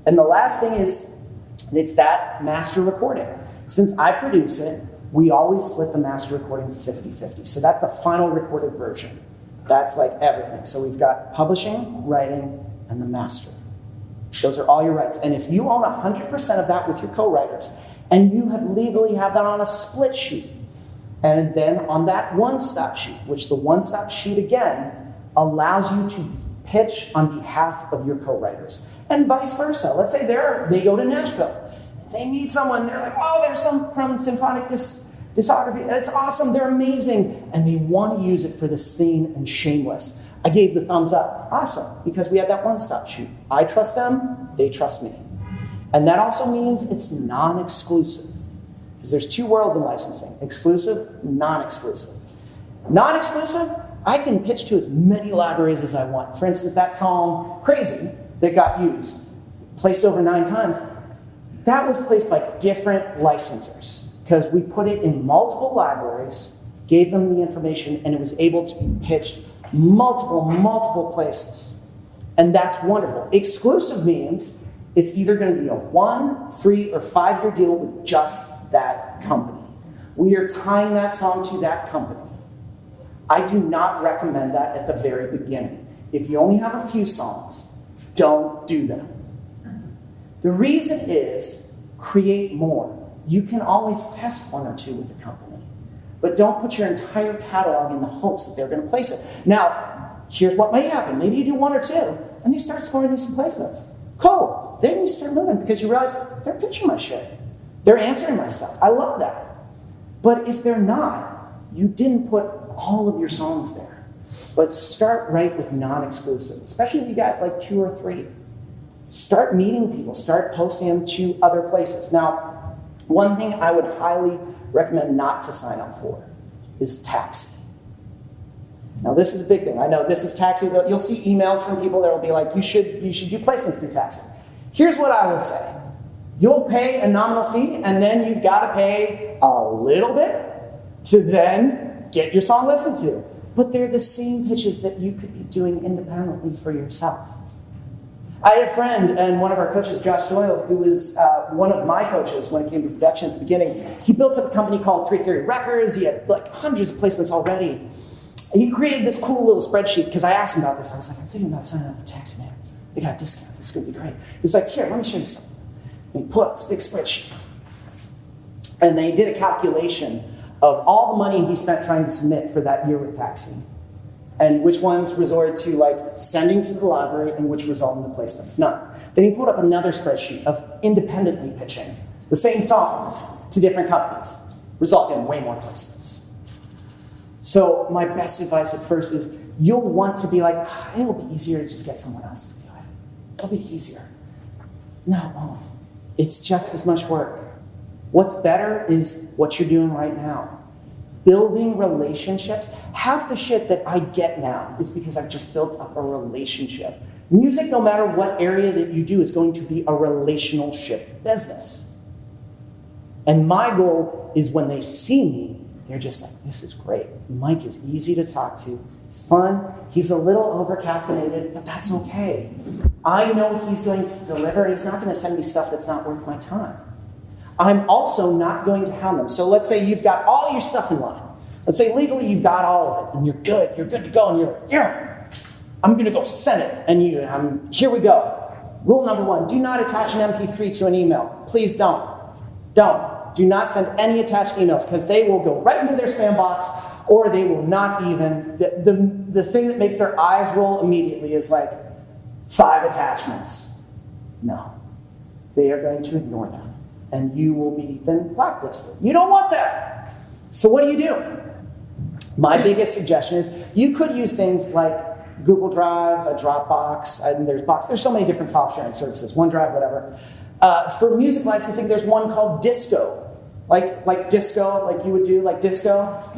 And the last thing is, it's that master recording. Since I produce it, we always split the master recording 50-50. So that's the final recorded version. That's like everything. So we've got publishing, writing, and the master. Those are all your rights. And if you own 100% of that with your co-writers, and you have legally have that on a split sheet, and then on that one-stop sheet, which the one-stop sheet, again, allows you to pitch on behalf of your co-writers. And vice versa. Let's say they go to Nashville. They meet someone, they're like, oh, there's some from Symphonic Discography. That's awesome, they're amazing. And they want to use it for the scene and Shameless. I gave the thumbs up. Awesome, because we had that one-stop sheet. I trust them, they trust me. And that also means it's non-exclusive. Because there's two worlds in licensing, exclusive, non-exclusive. Non-exclusive, I can pitch to as many libraries as I want. For instance, that song, Crazy, that got used, placed over 9 times, that was placed by different licensors. Because we put it in multiple libraries, gave them the information, and it was able to be pitched multiple places. And that's wonderful. Exclusive means it's either going to be a 1, 3, or 5-year deal with just that company. We are tying that song to that company. I do not recommend that at the very beginning. If you only have a few songs, don't do that. The reason is create more. You can always test 1 or 2 with a company, but don't put your entire catalog in the hopes that they're going to place it. Now, here's what may happen. Maybe you do 1 or 2, and they start scoring these placements. Cool. Then you start moving because you realize they're pitching my shit. They're answering my stuff. I love that. But if they're not, you didn't put all of your songs there. But start right with non-exclusive, especially if you got like 2 or 3. Start meeting people. Start posting them to other places. Now, one thing I would highly recommend not to sign up for is Taxi. Now, this is a big thing. I know this is Taxi. You'll see emails from people that will be like, you should do placements through Taxi. Here's what I will say. You'll pay a nominal fee, and then you've got to pay a little bit to then get your song listened to. But they're the same pitches that you could be doing independently for yourself. I had a friend, and one of our coaches, Josh Doyle, who was one of my coaches when it came to production at the beginning. He built up a company called 330 Records. He had like hundreds of placements already. He created this cool little spreadsheet because I asked him about this. I was like, I'm thinking about signing up for Taxi, man. They got a discount. This is going to be great. He's like, here, let me show you something. And he put up this big spreadsheet. And they did a calculation of all the money he spent trying to submit for that year with Taxi, and which ones resorted to like sending to the library and which result in the placements. None. Then he put up another spreadsheet of independently pitching the same songs to different companies, resulting in way more placements. So my best advice at first is you'll want to be like, it'll be easier to just get someone else to do it. It'll be easier. No, it won't. It's just as much work. What's better is what you're doing right now. Building relationships. Half the shit that I get now is because I've just built up a relationship. Music, no matter what area that you do, is going to be a relationship business. And my goal is when they see me, they're just like, this is great. Mike is easy to talk to. He's fun. He's a little over-caffeinated, but that's okay. I know he's going to deliver, and he's not going to send me stuff that's not worth my time. I'm also not going to hound them. So let's say you've got all your stuff in line. Let's say legally you've got all of it, and you're good to go, and you're like, yeah, I'm going to go send it. And here we go. Rule number 1, do not attach an MP3 to an email. Please don't. Do not send any attached emails, because they will go right into their spam box, or they will not even, the thing that makes their eyes roll immediately is like 5 attachments. No. They are going to ignore them. And you will be then blacklisted. You don't want that. So what do? My biggest suggestion is you could use things like Google Drive, a Dropbox, and there's so many different file sharing services, OneDrive, whatever. For music licensing, there's one called Disco. Like Disco, like you would do, like Disco.ac.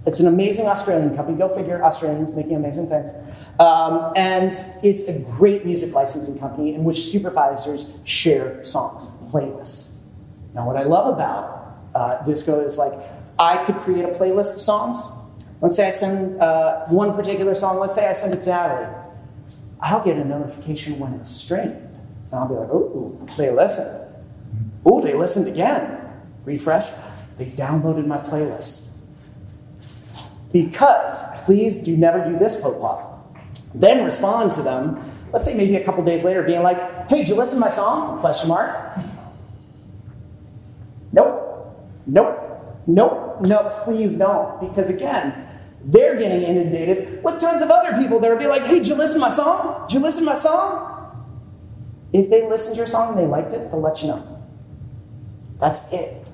It's an amazing Australian company. Go figure, Australians making amazing things. And it's a great music licensing company in which supervisors share songs, playlists. Now, what I love about Disco is like, I could create a playlist of songs. Let's say I send one particular song, let's say I send it to Natalie. I'll get a notification when it's streamed. And I'll be like, oh, they listened. Oh, they listened again. Refresh. They downloaded my playlist. Because, please do never do this faux pas. Then respond to them, let's say maybe a couple days later, being like, hey, did you listen to my song? ? Nope, please don't. Because again, they're getting inundated with tons of other people that will be like, hey, did you listen to my song? If they listened to your song and they liked it, they'll let you know. That's it.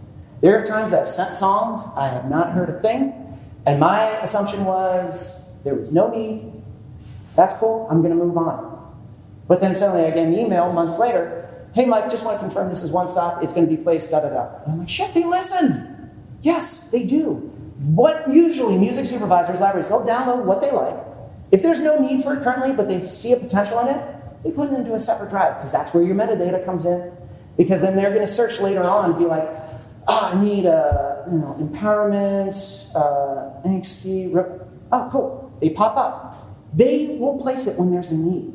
There are times that I've sent songs, I have not heard a thing, and my assumption was there was no need. That's cool, I'm going to move on. But then suddenly I get an email months later, hey Mike, just want to confirm this is one stop, it's going to be placed, da-da-da. And I'm like, shit, they listened. Yes, they do. What usually music supervisors, libraries, they'll download what they like. If there's no need for it currently, but they see a potential in it, they put it into a separate drive, because that's where your metadata comes in. Because then they're going to search later on and be like, I need empowerment, angsty, oh, cool. They pop up. They will place it when there's a need.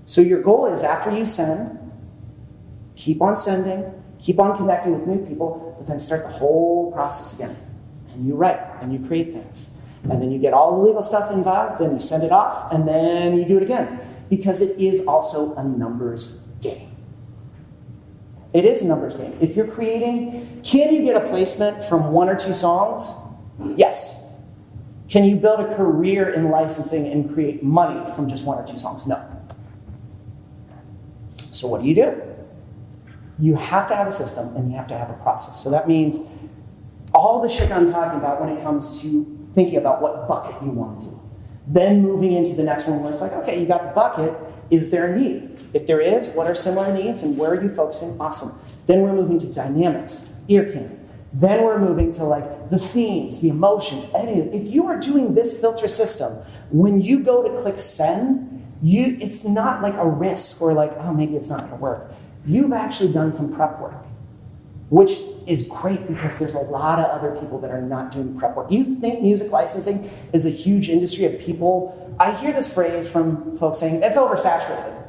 So your goal is after you send, keep on sending, keep on connecting with new people, but then start the whole process again. And you write, and you create things. And then you get all the legal stuff involved, then you send it off, and then you do it again. Because it is also a numbers game. It is a numbers game. If you're creating, can you get a placement from 1 or 2 songs? Yes. Can you build a career in licensing and create money from just 1 or 2 songs? No. So what do? You have to have a system and you have to have a process. So that means all the shit I'm talking about when it comes to thinking about what bucket you want to do. Then moving into the next one where it's like, okay, you got the bucket. Is there a need? If there is, what are similar needs and where are you focusing? Awesome. Then we're moving to dynamics, ear candy. Then we're moving to like the themes, the emotions, anything. If you are doing this filter system, when you go to click send, it's not like a risk or like, oh, maybe it's not going to work. You've actually done some prep work, which is great because there's a lot of other people that are not doing prep work. You think music licensing is a huge industry of people? I hear this phrase from folks saying, it's oversaturated.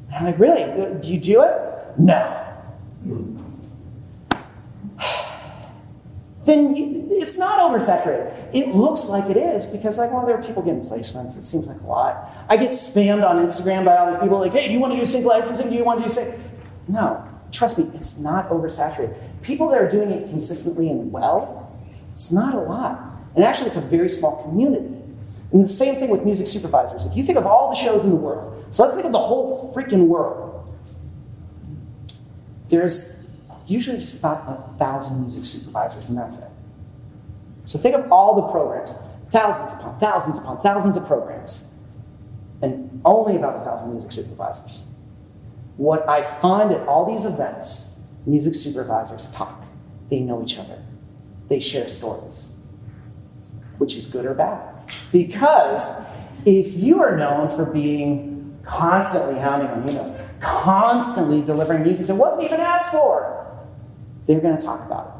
And I'm like, really? Do you do it? No. Then it's not oversaturated. It looks like it is because, like, well, there are people getting placements. It seems like a lot. I get spammed on Instagram by all these people like, hey, do you want to do sync licensing? Do you want to do sync? No, trust me, it's not oversaturated. People that are doing it consistently and well, it's not a lot. And actually, it's a very small community. And the same thing with music supervisors. If you think of all the shows in the world, so let's think of the whole freaking world. There's usually just about 1,000 music supervisors, and that's it. So think of all the programs. thousands upon thousands upon thousands of programs, and only about 1,000 music supervisors. What I find at all these events, music supervisors talk. They know each other. They share stories, which is good or bad. Because if you are known for being constantly hounding on emails, constantly delivering music that wasn't even asked for, they're going to talk about it.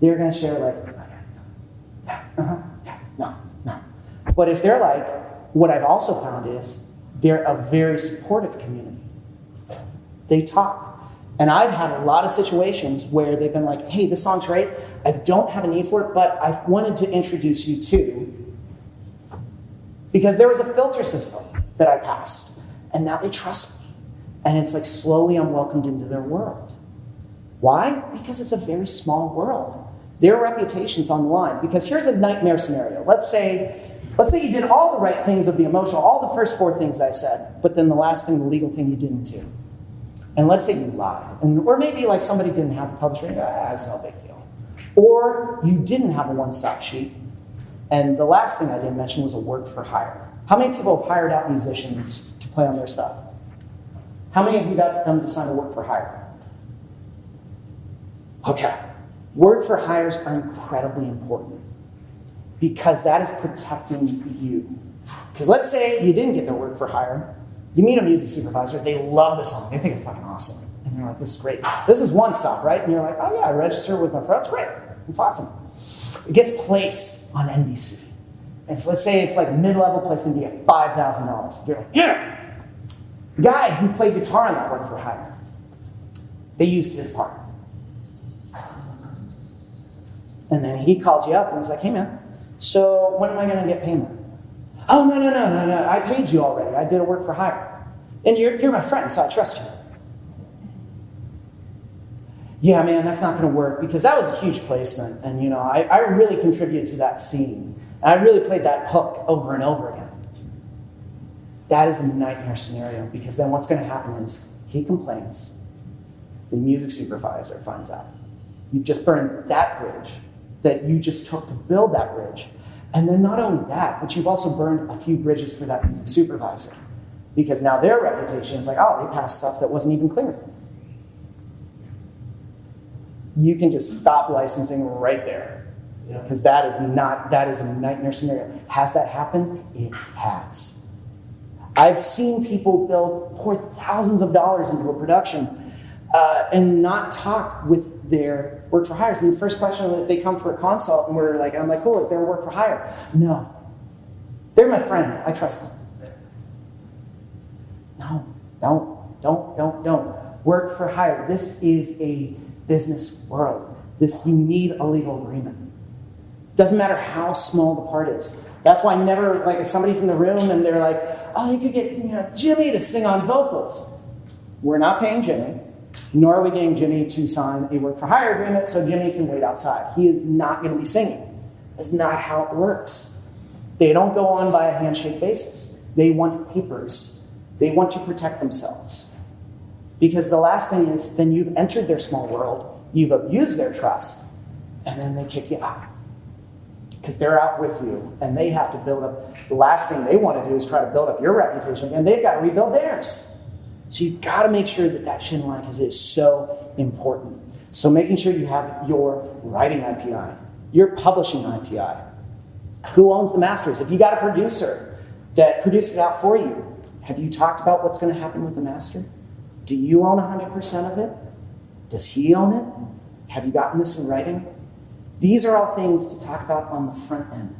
They're going to share like, no. But if they're like, what I've also found is they're a very supportive community. They talk. And I've had a lot of situations where they've been like, hey, this song's great. I don't have a need for it, but I wanted to introduce you to, because there was a filter system that I passed. And now they trust me. And it's like slowly I'm welcomed into their world. Why? Because it's a very small world. Their reputation's on the line. Because here's a nightmare scenario. Let's say you did all the right things of the emotional, all the first 4 things that I said, but then the last thing, the legal thing, you didn't do. And let's say you lied. Or maybe like somebody didn't have the publisher, it's no big deal. Or you didn't have a one-stop sheet. And the last thing I didn't mention was a work for hire. How many people have hired out musicians to play on their stuff? How many of you got them to sign a work for hire? Okay. Work for hires are incredibly important because that is protecting you. Because let's say you didn't get their work for hire. You meet a music supervisor, they love the song, they think it's fucking awesome. And they're like, this is great. This is one stop, right? And you're like, oh yeah, I register with my pro, it's great. It's awesome. It gets placed on NBC. And so let's say it's like mid-level placement, you get $5,000. You're like, yeah. The guy who played guitar on that work for hire, they used his part. And then he calls you up and he's like, hey man, so when am I gonna get payment? Oh, no, I paid you already. I did a work for hire. And you're my friend, so I trust you. Yeah, man, that's not going to work because that was a huge placement. And, I really contributed to that scene. And I really played that hook over and over again. That is a nightmare scenario because then what's going to happen is he complains. The music supervisor finds out. You've just burned that bridge that you just took to build that bridge. And then not only that, but you've also burned a few bridges for that music supervisor. Because now their reputation is like, oh, they passed stuff that wasn't even clear. You can just stop licensing right there. Because that is a nightmare scenario. Has that happened? It has. I've seen people pour thousands of dollars into a production and not talk with their work for hires. And the first question, if they come for a consult and I'm like, cool, is there a work for hire? No. They're my friend. I trust them. No, don't. Work for hire. This is a business world. You need a legal agreement. Doesn't matter how small the part is. That's why never, if somebody's in the room and they're like, oh, you could get Jimmy to sing on vocals. We're not paying Jimmy. Nor are we getting Jimmy to sign a work for hire agreement so Jimmy can wait outside. He is not going to be singing. That's not how it works. They don't go on by a handshake basis. They want papers. They want to protect themselves. Because the last thing is, then you've entered their small world, you've abused their trust, and then they kick you out. Because they're out with you, and they have to build up. The last thing they want to do is try to build up your reputation, and they've got to rebuild theirs. So you've got to make sure that shit in line because it is so important. So making sure you have your writing IPI, your publishing IPI. Who owns the masters? If you got a producer that produced it out for you, have you talked about what's going to happen with the master? Do you own 100% of it? Does he own it? Have you gotten this in writing? These are all things to talk about on the front end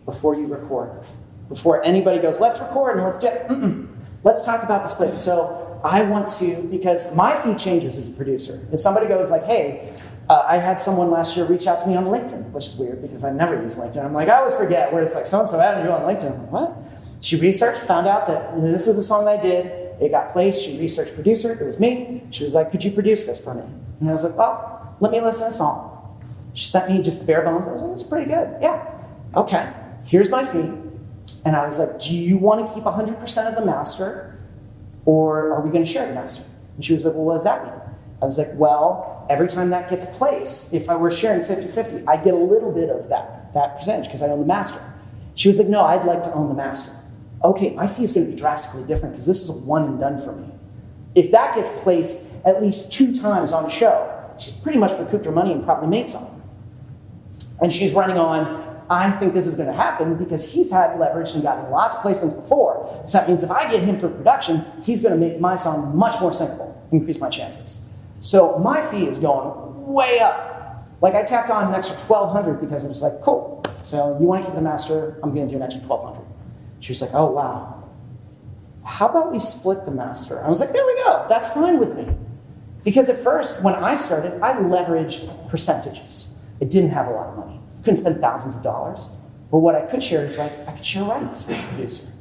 before you record. Before anybody goes, let's record and let's do it. Let's talk about the split. So I want to, because my fee changes as a producer. If somebody goes like, hey, I had someone last year reach out to me on LinkedIn, which is weird because I never use LinkedIn. I'm like, I always forget where it's like, so-and-so added you on LinkedIn. I'm like, what? She researched, found out that this was a song I did. It got placed. She researched producer. It was me. She was like, could you produce this for me? And I was like, well, let me listen to the song. She sent me just the bare bones. I was like, it's pretty good. Yeah. Okay. Here's my fee. And I was like, do you want to keep 100% of the master or are we going to share the master? And she was like, well, what does that mean? I was like, well, every time that gets placed, if I were sharing 50-50, I get a little bit of that percentage because I own the master. She was like, no, I'd like to own the master. Okay, my fee is going to be drastically different because this is a one and done for me. If that gets placed at least 2 times on a show, she's pretty much recouped her money and probably made something. And she's running on, I think this is going to happen because he's had leverage and gotten lots of placements before. So that means if I get him for production, he's going to make my song much more singable, increase my chances. So my fee is going way up. Like I tapped on an extra $1,200 because it was like, cool. So you want to keep the master? I'm going to do an extra $1,200. She was like, oh, wow. How about we split the master? I was like, there we go. That's fine with me. Because at first, when I started, I leveraged percentages. It didn't have a lot of money. Couldn't spend thousands of dollars. But what I could share is like, I could share rights with a producer.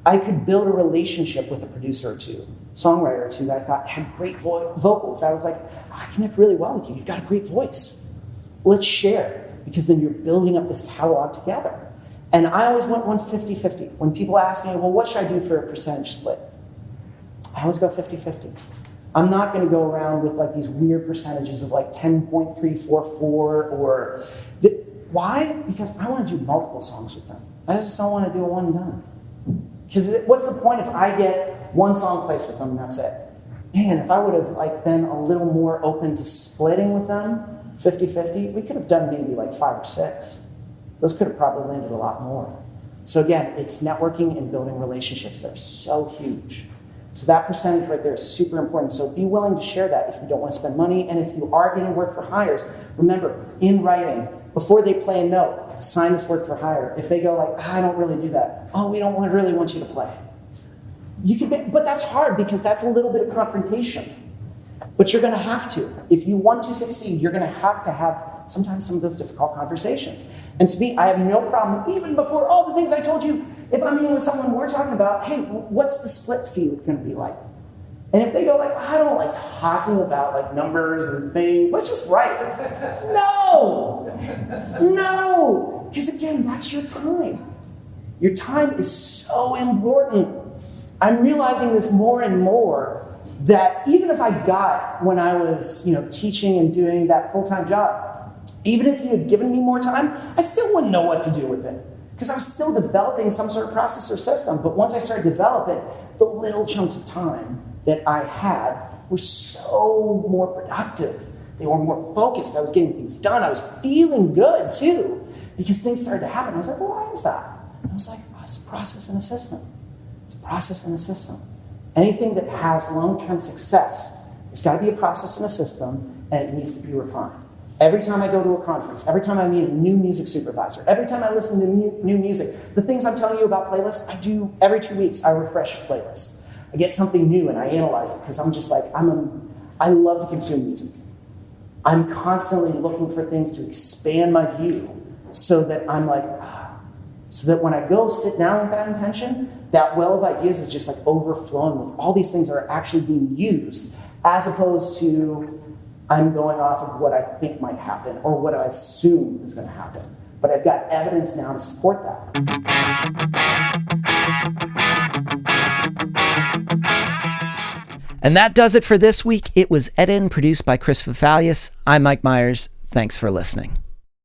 I could build a relationship with a producer or two, songwriter or two that I thought had great vocals. I was like, I connect really well with you. You've got a great voice. Let's share. Because then you're building up this catalog together. And I always went 50-50. When people ask me, well, what should I do for a percentage split? I always go 50-50. I'm not going to go around with like these weird percentages of like 10.344 or... Why? Because I want to do multiple songs with them. I just don't want to do a one and done. Because what's the point if I get one song placed with them and that's it? Man, if I would have like been a little more open to splitting with them, 50-50, we could have done maybe like 5 or 6. Those could have probably landed a lot more. So again, it's networking and building relationships that are so huge. So that percentage right there is super important. So be willing to share that if you don't want to spend money. And if you are getting work for hires, remember, in writing, before they play a note, sign this work for hire. If they go like, I don't really do that. Oh, we don't really want you to play. You can, but that's hard because that's a little bit of confrontation. But you're going to have to. If you want to succeed, you're going to have sometimes some of those difficult conversations. And to me, I have no problem, even before all the things I told you, if I'm meeting with someone, we're talking about, hey, what's the split fee going to be like? And if they go like, I don't like talking about like numbers and things, let's just write. No! Because again, that's your time. Your time is so important. I'm realizing this more and more that even if I got when I was, teaching and doing that full-time job, even if you had given me more time, I still wouldn't know what to do with it. Because I was still developing some sort of process or system. But once I started developing, the little chunks of time that I had were so more productive. They were more focused. I was getting things done. I was feeling good too. Because things started to happen. I was like, well, why is that? And I was like, oh, it's a process and a system. It's a process and a system. Anything that has long-term success, there's got to be a process and a system, and it needs to be refined. Every time I go to a conference, every time I meet a new music supervisor, every time I listen to new music, the things I'm telling you about playlists, I do every 2 weeks, I refresh a playlist. I get something new and I analyze it because I'm just like, I love to consume music. I'm constantly looking for things to expand my view so that I'm like, so that when I go sit down with that intention, that well of ideas is just like overflowing with all these things that are actually being used, as opposed to I'm going off of what I think might happen or what I assume is going to happen. But I've got evidence now to support that. And that does it for this week. It was edited and produced by Chris Fafalius. I'm Mike Meiers. Thanks for listening.